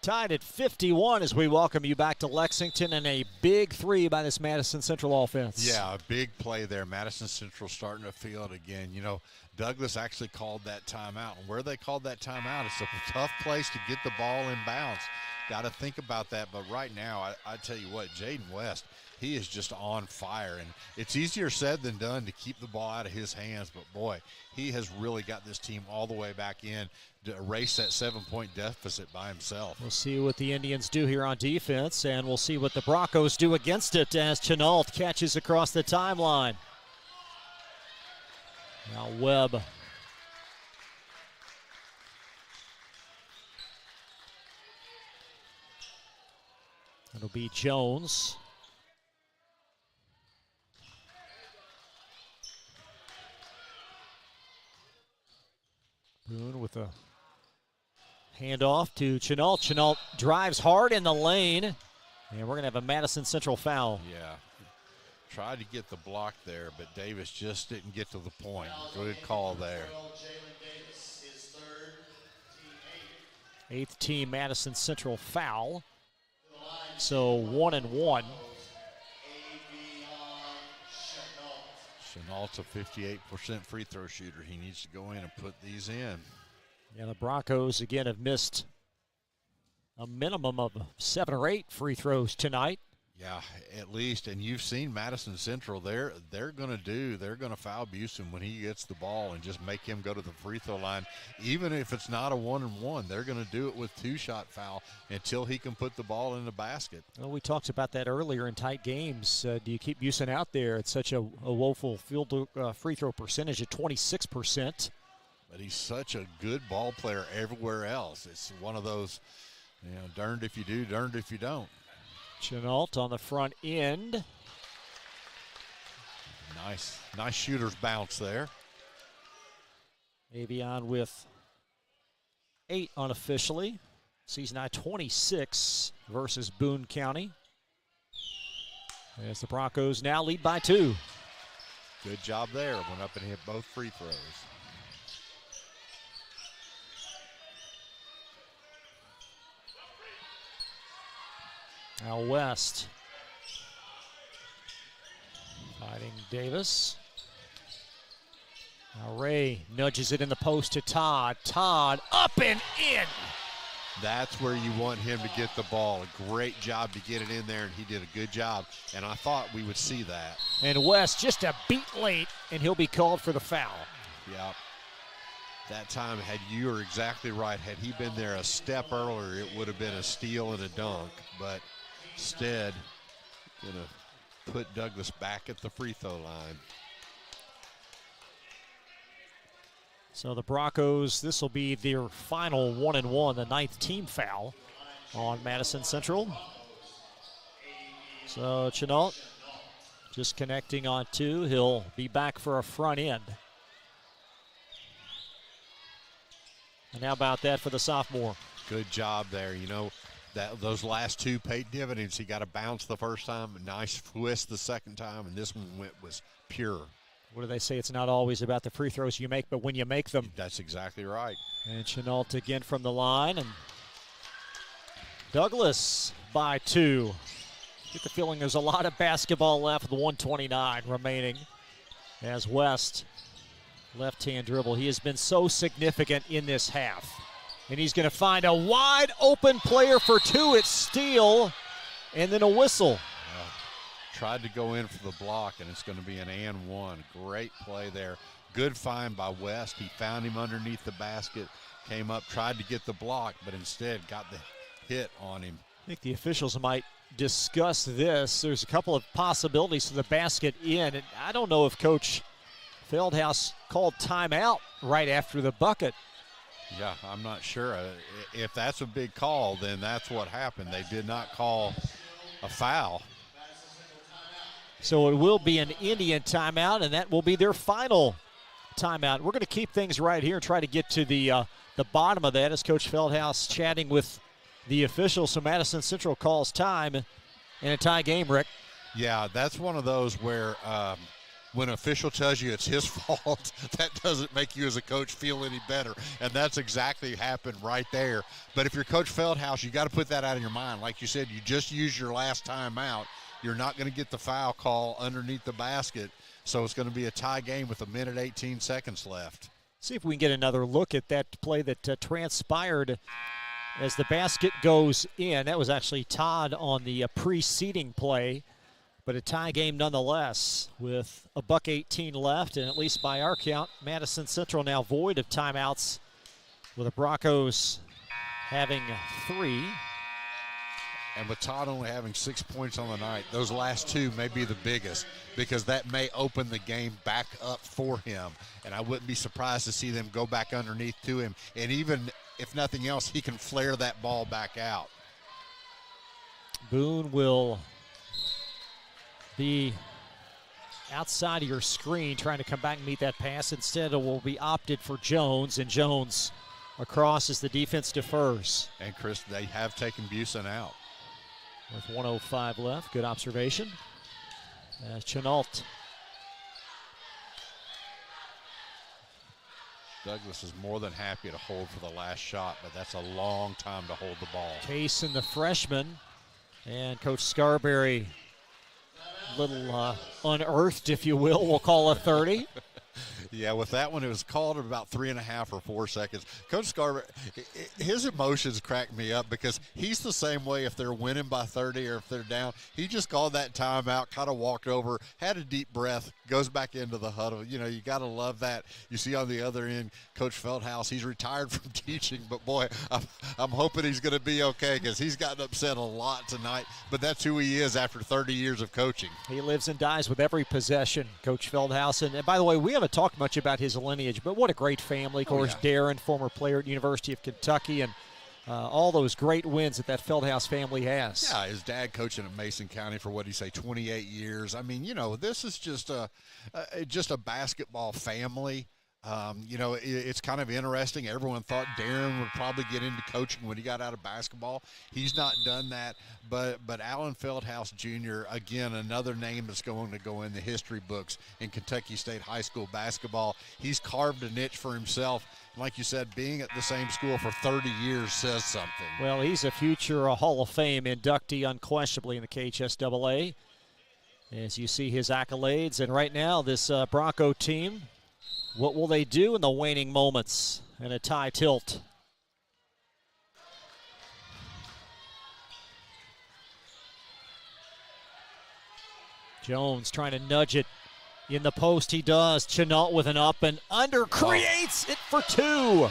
Tied at 51 as we welcome you back to Lexington, and a big three by this Madison Central offense. Yeah, a big play there. Madison Central starting to feel it again. You know, Douglas actually called that timeout. And where they called that timeout, it's a tough place to get the ball in bounds. Got to think about that. But right now, I tell you what, Jaden West, he is just on fire. And it's easier said than done to keep the ball out of his hands. But, boy, he has really got this team all the way back in to erase that 7-point deficit by himself. We'll see what the Indians do here on defense, and we'll see what the Broncos do against it as Chenault catches across the timeline. Now Webb. It'll be Jones. Boone with a handoff to Chenault. Chenault drives hard in the lane, and we're going to have a Madison Central foul. Yeah. Tried to get the block there, but Davis just didn't get to the point. Good call there. Eighth team Madison Central foul. So 1-1. Chenault's a 58% free throw shooter. He needs to go in and put these in. Yeah, the Broncos again have missed a minimum of 7 or 8 free throws tonight. Yeah, at least. And you've seen Madison Central. They're going to foul Busey when he gets the ball and just make him go to the free throw line. Even if it's not a 1-and-1, they're going to do it with 2-shot foul until he can put the ball in the basket. Well, we talked about that earlier in tight games. Do you keep Busey out there? It's such a woeful free throw percentage at 26%. But he's such a good ball player everywhere else. It's one of those, darned if you do, darned if you don't. Chenault on the front end. Nice shooter's bounce there. Avion with 8 unofficially. Season high 26 versus Boone County. As the Broncos now lead by 2. Good job there. Went up and hit both free throws. Now West fighting Davis. Now Ray nudges it in the post to Todd. Todd up and in. That's where you want him to get the ball. A great job to get it in there, and he did a good job. And I thought we would see that. And West just a beat late, and he'll be called for the foul. Yep. That time, you were exactly right. Had he been there a step earlier, it would have been a steal and a dunk. But instead, going to put Douglas back at the free throw line. So the Broncos, this will be their final 1-and-1, the 9th team foul on Madison Central. So Chenault just connecting on 2. He'll be back for a front end. And how about that for the sophomore? Good job there. Those last 2 paid dividends. He got a bounce the first time, a nice twist the second time, and this one was pure. What do they say? It's not always about the free throws you make, but when you make them. That's exactly right. And Chenault again from the line, and Douglas by 2. Get the feeling there's a lot of basketball left with 1:29 remaining as West left-hand dribble. He has been so significant in this half. And he's going to find a wide open player for 2. It's Steele, and then a whistle. tried to go in for the block, and it's going to be an and one. Great play there. Good find by West. He found him underneath the basket, came up, tried to get the block, but instead got the hit on him. I think the officials might discuss this. There's a couple of possibilities to the basket in, and I don't know if Coach Feldhaus called timeout right after the bucket. Yeah, I'm not sure. If that's a big call, then that's what happened. They did not call a foul. So it will be an Indian timeout, and that will be their final timeout. We're going to keep things right here and try to get to the bottom of that as Coach Feldhaus chatting with the officials. So Madison Central calls time in a tie game, Rick. Yeah, that's one of those where when an official tells you it's his fault, that doesn't make you as a coach feel any better. And that's exactly happened right there. But if you're Coach Feldhaus, you got to put that out of your mind. Like you said, you just used your last timeout. You're not going to get the foul call underneath the basket. So it's going to be a tie game with 1:18 left. See if we can get another look at that play that transpired as the basket goes in. That was actually Todd on the preceding play, but a tie game nonetheless with $1:18 left, and at least by our count, Madison Central now void of timeouts with the Broncos having 3. And with Todd only having 6 points on the night, those last 2 may be the biggest because that may open the game back up for him. And I wouldn't be surprised to see them go back underneath to him. And even if nothing else, he can flare that ball back out. Boone will be outside of your screen trying to come back and meet that pass. Instead, it will be opted for Jones, and Jones across as the defense defers. And, Chris, they have taken Busen out. With 1:05 left. Good observation. Chenault. Douglas is more than happy to hold for the last shot, but that's a long time to hold the ball. Case and the freshman. And Coach Scarberry, a little unearthed, if you will. We'll call a 30. Yeah, with that one, it was called at about 3.5 or 4 seconds. Coach Scarberry, his emotions crack me up because he's the same way if they're winning by 30 or if they're down. He just called that timeout, kind of walked over, had a deep breath, goes back into the huddle. You know, you got to love that. You see on the other end, Coach Feldhaus, he's retired from teaching, but boy, I'm hoping he's going to be okay because he's gotten upset a lot tonight, but that's who he is after 30 years of coaching. He lives and dies with every possession, Coach Feldhaus. And by the way, we haven't talked much about his lineage, but what a great family. Of course, Darren, former player at University of Kentucky, and all those great wins that Feldhaus family has. Yeah, his dad coaching at Mason County for, what did he say, 28 years. I mean, you know, this is just a basketball family. You know, it's kind of interesting. Everyone thought Darren would probably get into coaching when he got out of basketball. He's not done that. But Alan Feldhaus Jr., again, another name that's going to go in the history books in Kentucky State high school basketball. He's carved a niche for himself. Like you said, being at the same school for 30 years says something. Well, he's a future Hall of Fame inductee unquestionably in the KHSAA. As you see his accolades. And right now, this Bronco team, what will they do in the waning moments in a tie tilt? Jones trying to nudge it in the post. He does. Chenault with an up and under. Creates it for 2.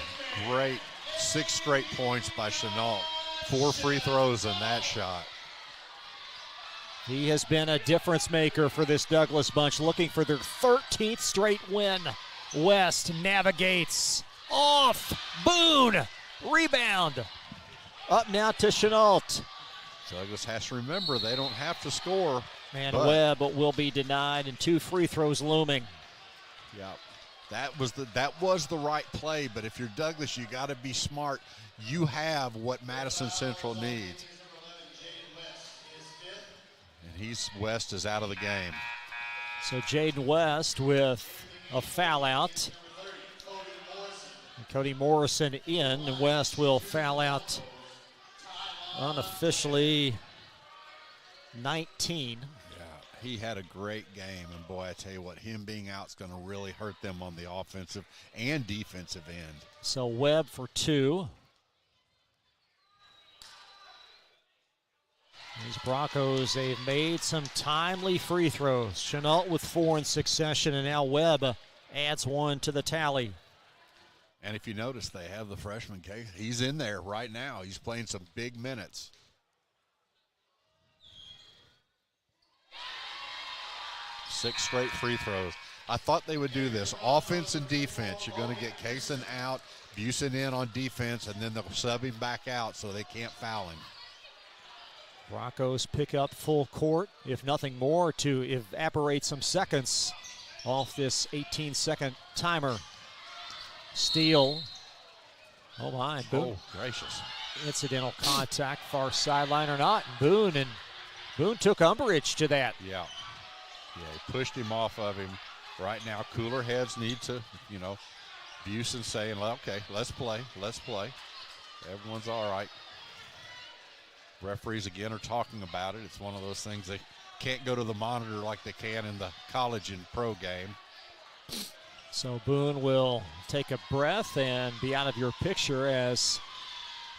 Great 6 straight points by Chenault. 4 free throws in that shot. He has been a difference maker for this Douglas bunch, looking for their 13th straight win. West navigates off. Boone. Rebound. Up now to Chenault. Douglas has to remember they don't have to score. And Webb will be denied, and 2 free throws looming. Yeah, that was the right play. But if you're Douglas, you got to be smart. You have what Madison Central needs. And West is out of the game. So Jaden West with a foul out. And Cody Morrison in, and West will foul out unofficially 19. Yeah, he had a great game, and boy, I tell you what, him being out is going to really hurt them on the offensive and defensive end. So Webb for 2. These Broncos, they've made some timely free throws. Chenault with 4 in succession, and now Webb adds 1 to the tally. And if you notice, they have the freshman case. He's in there right now. He's playing some big minutes. Six straight free throws. I thought they would do this. Offense and defense. You're going to get Kaysen out, Busen in on defense, and then they'll sub him back out so they can't foul him. Broncos pick up full court, if nothing more, to evaporate some seconds off this 18-second timer. Steal. Oh, my. Boone. Oh, gracious. Incidental contact, far sideline or not. Boone took umbrage to that. Yeah. Yeah, he pushed him off of him. Right now, cooler heads need to, Busen saying, well, okay, let's play. Everyone's all right. Referees, again, are talking about it. It's one of those things they can't go to the monitor like they can in the college and pro game. So Boone will take a breath and be out of your picture as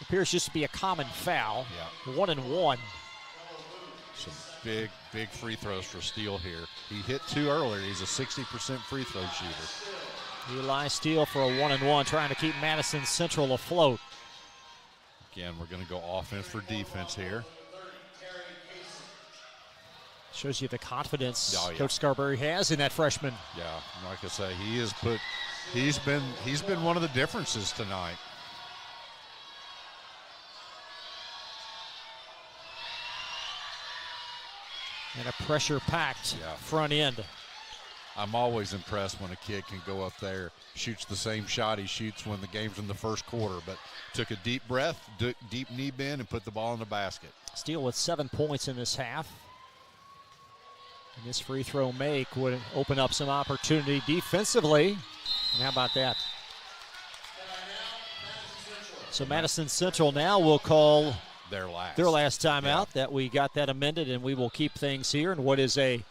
it appears just to be a common foul. Yeah. 1 and 1. Some big free throws for Steele here. He hit 2 earlier. He's a 60% free throw shooter. Eli Steele for a 1 and 1, trying to keep Madison Central afloat. Again, we're going to go offense for defense here. Shows you the confidence Oh, yeah. Coach Scarberry has in that freshman. Yeah, like I say, he's been one of the differences tonight. And a pressure-packed front end. I'm always impressed when a kid can go up there, shoots the same shot he shoots when the game's in the first quarter, but took a deep breath, deep knee bend, and put the ball in the basket. Steele with 7 points in this half. And this free throw make would open up some opportunity defensively. And how about that? So Madison Central now will call their last timeout. That we got that amended, and we will keep things here in what is a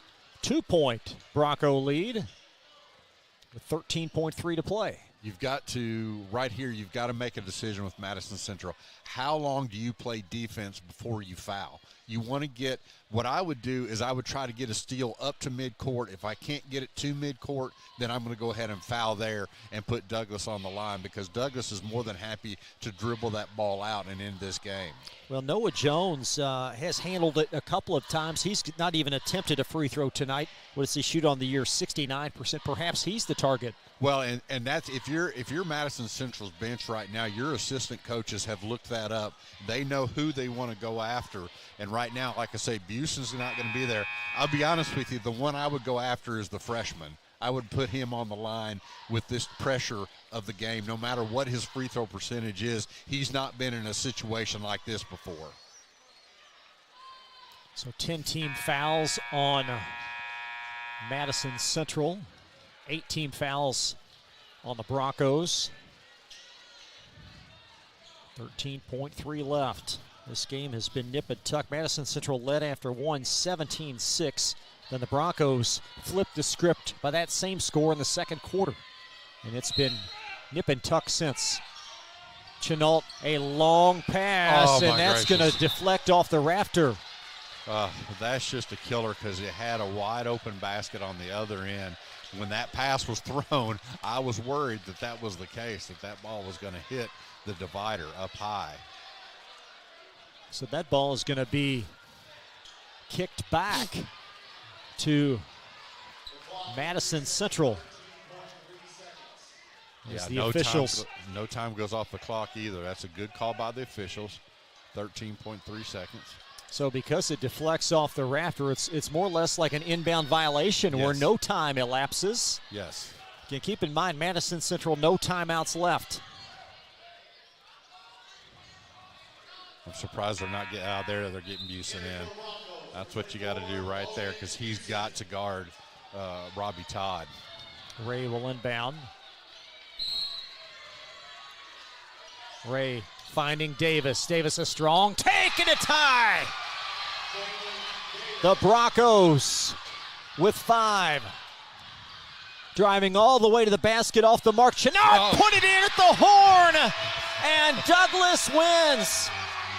2-point Bronco lead with 13.3 to play. You've got to, right here, you've got to make a decision with Madison Central. How long do you play defense before you foul? You want to get, what I would do is I would try to get a steal up to midcourt. If I can't get it to midcourt, then I'm going to go ahead and foul there and put Douglas on the line, because Douglas is more than happy to dribble that ball out and end this game. Well, Noah Jones has handled it a couple of times. He's not even attempted a free throw tonight. What does he shoot on the year? 69%. Perhaps he's the target. Well, and that's if you're Madison Central's bench right now, your assistant coaches have looked that up. They know who they want to go after. And right now, like I say, Busen's not going to be there. I'll be honest with you, the one I would go after is the freshman. I would put him on the line with this pressure of the game. No matter what his free throw percentage is, he's not been in a situation like this before. So 10 team fouls on Madison Central. 8 team fouls on the Broncos. 13.3 left. This game has been nip and tuck. Madison Central led after one, 17-6. Then the Broncos flipped the script by that same score in the second quarter. And it's been nip and tuck since. Chenault, a long pass, and that's going to deflect off the rafter. That's just a killer, because it had a wide open basket on the other end. When that pass was thrown, I was worried that was the case, that ball was going to hit the divider up high. So that ball is going to be kicked back to Madison Central. Yeah, the officials. No time goes off the clock either. That's a good call by the officials. 13.3 seconds. So because it deflects off the rafter, it's more or less like an inbound violation where no time elapses. Yes. You can keep in mind, Madison Central, no timeouts left. I'm surprised they're not getting out there. They're getting Busen in. That's what you got to do right there, because he's got to guard Robbie Todd. Ray will inbound. Ray finding Davis. Davis a strong take and a tie. The Broncos with 5. Driving all the way to the basket off the mark. Chenault put it in at the horn, and Douglas wins.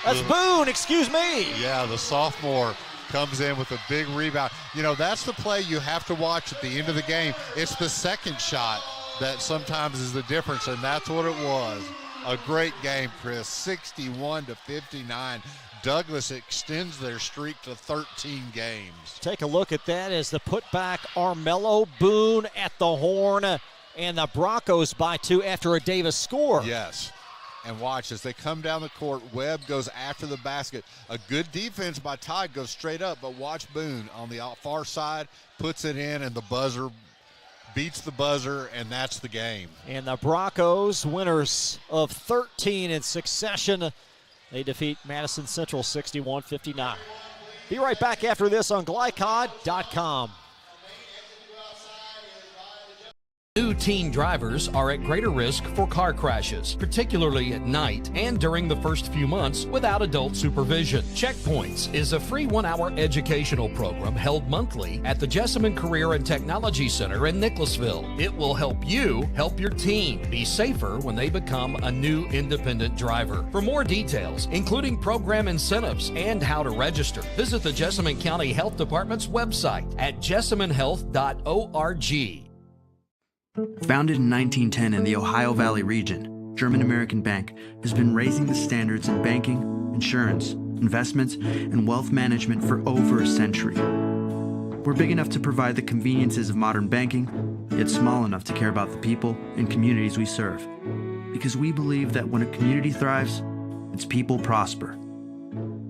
That's Boone, excuse me. Yeah, the sophomore comes in with a big rebound. You know, that's the play you have to watch at the end of the game. It's the second shot that sometimes is the difference, and that's what it was. A great game, Chris, 61-59. Douglas extends their streak to 13 games. Take a look at that as the putback, Armello, Boone at the horn, and the Broncos by 2 after a Davis score. Yes. And watch as they come down the court, Webb goes after the basket. A good defense by Todd goes straight up, but watch Boone on the far side, puts it in, and the buzzer beats the buzzer, and that's the game. And the Broncos, winners of 13 in succession, they defeat Madison Central 61-59. Be right back after this on Glycod.com. New teen drivers are at greater risk for car crashes, particularly at night and during the first few months without adult supervision. Checkpoints is a free 1-hour educational program held monthly at the Jessamine Career and Technology Center in Nicholasville. It will help you help your teen be safer when they become a new independent driver. For more details, including program incentives and how to register, visit the Jessamine County Health Department's website at jessaminehealth.org. Founded in 1910 in the Ohio Valley region, German American Bank has been raising the standards in banking, insurance, investments, and wealth management for over a century. We're big enough to provide the conveniences of modern banking, yet small enough to care about the people and communities we serve. Because we believe that when a community thrives, its people prosper.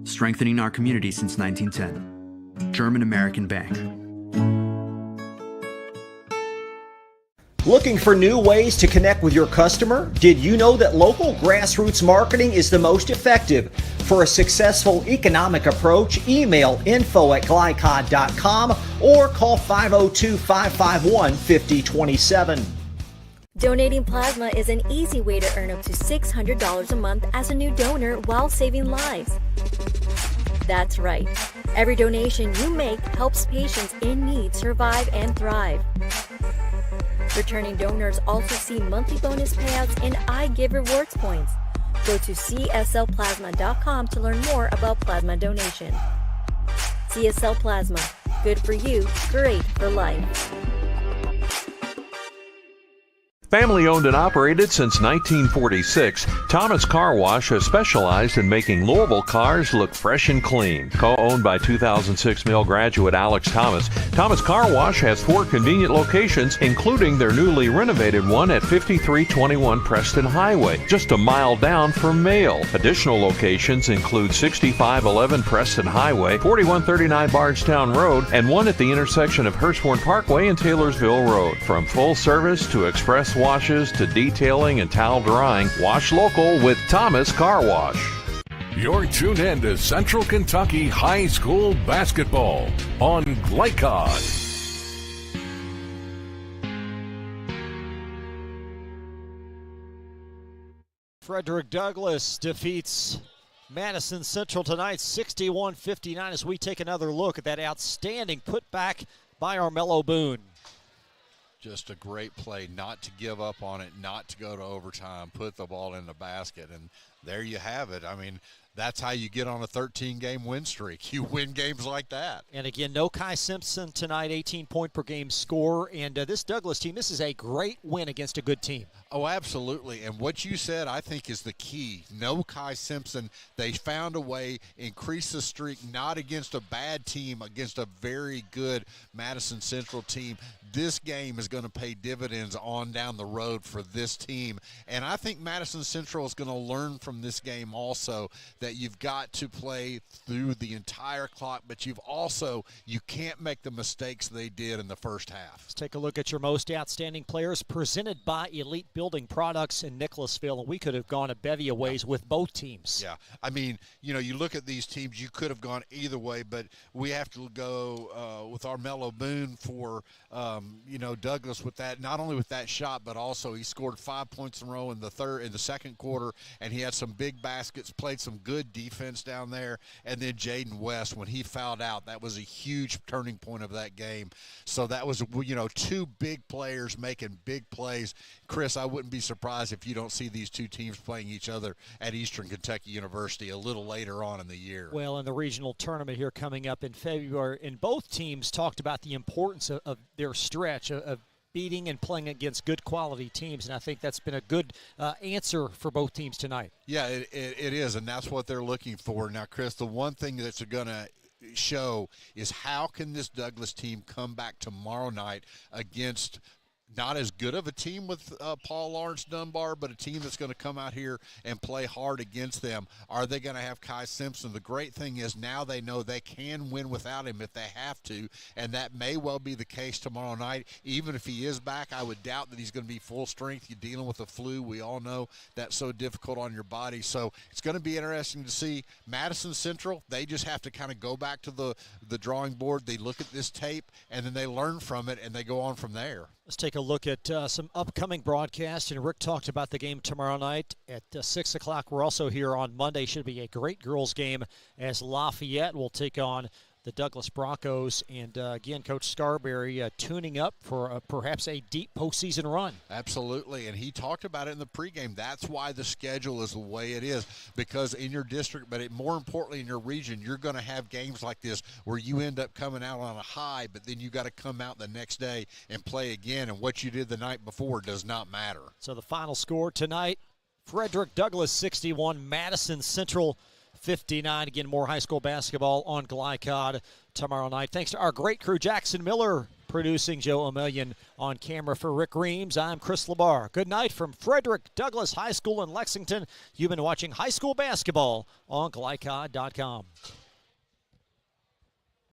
Strengthening our community since 1910. German American Bank. Looking for new ways to connect with your customer? Did you know that local grassroots marketing is the most effective? For a successful economic approach, email info@glycod.com or call 502-551-5027. Donating plasma is an easy way to earn up to $600 a month as a new donor while saving lives. That's right. Every donation you make helps patients in need survive and thrive. Returning donors also see monthly bonus payouts and I Give Rewards points. Go to cslplasma.com to learn more about plasma donation. CSL Plasma. Good for you, great for life. Family owned and operated since 1946, Thomas Car Wash has specialized in making Louisville cars look fresh and clean. Co-owned by 2006 Mill graduate Alex Thomas, Thomas Car Wash has 4 convenient locations, including their newly renovated one at 5321 Preston Highway, just a mile down from Mail. Additional locations include 6511 Preston Highway, 4139 Bardstown Road, and one at the intersection of Hurstbourne Parkway and Taylorsville Road. From full service to express washes to detailing and towel drying, wash local with Thomas Car Wash. You're tuned in to Central Kentucky High School Basketball on Glycod. Frederick Douglass defeats Madison Central tonight 61-59 as we take another look at that outstanding putback by Armello Boone. Just a great play, not to give up on it, not to go to overtime, put the ball in the basket, and there you have it. I mean, that's how you get on a 13-game win streak. You win games like that. And again, no Kai Simpson tonight, 18-point-per-game score. And this Douglas team, this is a great win against a good team. Oh, absolutely. And what you said, I think, is the key. No Kai Simpson. They found a way, increase the streak, not against a bad team, against a very good Madison Central team. This game is going to pay dividends on down the road for this team. And I think Madison Central is going to learn from this game also that you've got to play through the entire clock, but you can't make the mistakes they did in the first half. Let's take a look at your most outstanding players presented by Elite Building Products in Nicholasville, and we could have gone a bevy of ways with both teams. Yeah, I mean, you look at these teams, you could have gone either way, but we have to go with Armello Boone for Douglas with that, not only with that shot, but also he scored 5 points in a row in the second quarter, and he had some big baskets, played some good good defense down there. And then Jaden West, when he fouled out, that was a huge turning point of that game. So that was, two big players making big plays. Chris, I wouldn't be surprised if you don't see these two teams playing each other at Eastern Kentucky University a little later on in the year. Well, in the regional tournament here coming up in February, and both teams talked about the importance of their stretch of beating and playing against good quality teams, and I think that's been a good answer for both teams tonight. Yeah, it is, and that's what they're looking for. Now, Chris, the one thing that's going to show is how can this Douglas team come back tomorrow night against not as good of a team with Paul Lawrence Dunbar, but a team that's going to come out here and play hard against them. Are they going to have Kai Simpson? The great thing is now they know they can win without him if they have to, and that may well be the case tomorrow night. Even if he is back, I would doubt that he's going to be full strength. You're dealing with the flu. We all know that's so difficult on your body. So it's going to be interesting to see. Madison Central, they just have to kind of go back to the drawing board. They look at this tape, and then they learn from it, and they go on from there. Let's take a look at some upcoming broadcasts, and Rick talked about the game tomorrow night at 6 o'clock. We're also here on Monday. Should be a great girls game as Lafayette will take on the Douglas Broncos. And, again, Coach Scarberry tuning up for perhaps a deep postseason run. Absolutely, and he talked about it in the pregame. That's why the schedule is the way it is, because in your district, but more importantly in your region, you're going to have games like this where you end up coming out on a high, but then you got to come out the next day and play again, and what you did the night before does not matter. So the final score tonight, Frederick Douglass 61, Madison Central 59. Again, more high school basketball on Glycod tomorrow night. Thanks to our great crew, Jackson Miller producing, Joe O'Million on camera for Rick Reams. I'm Chris LaBar. Good night from Frederick Douglass High School in Lexington. You've been watching high school basketball on Glycod.com.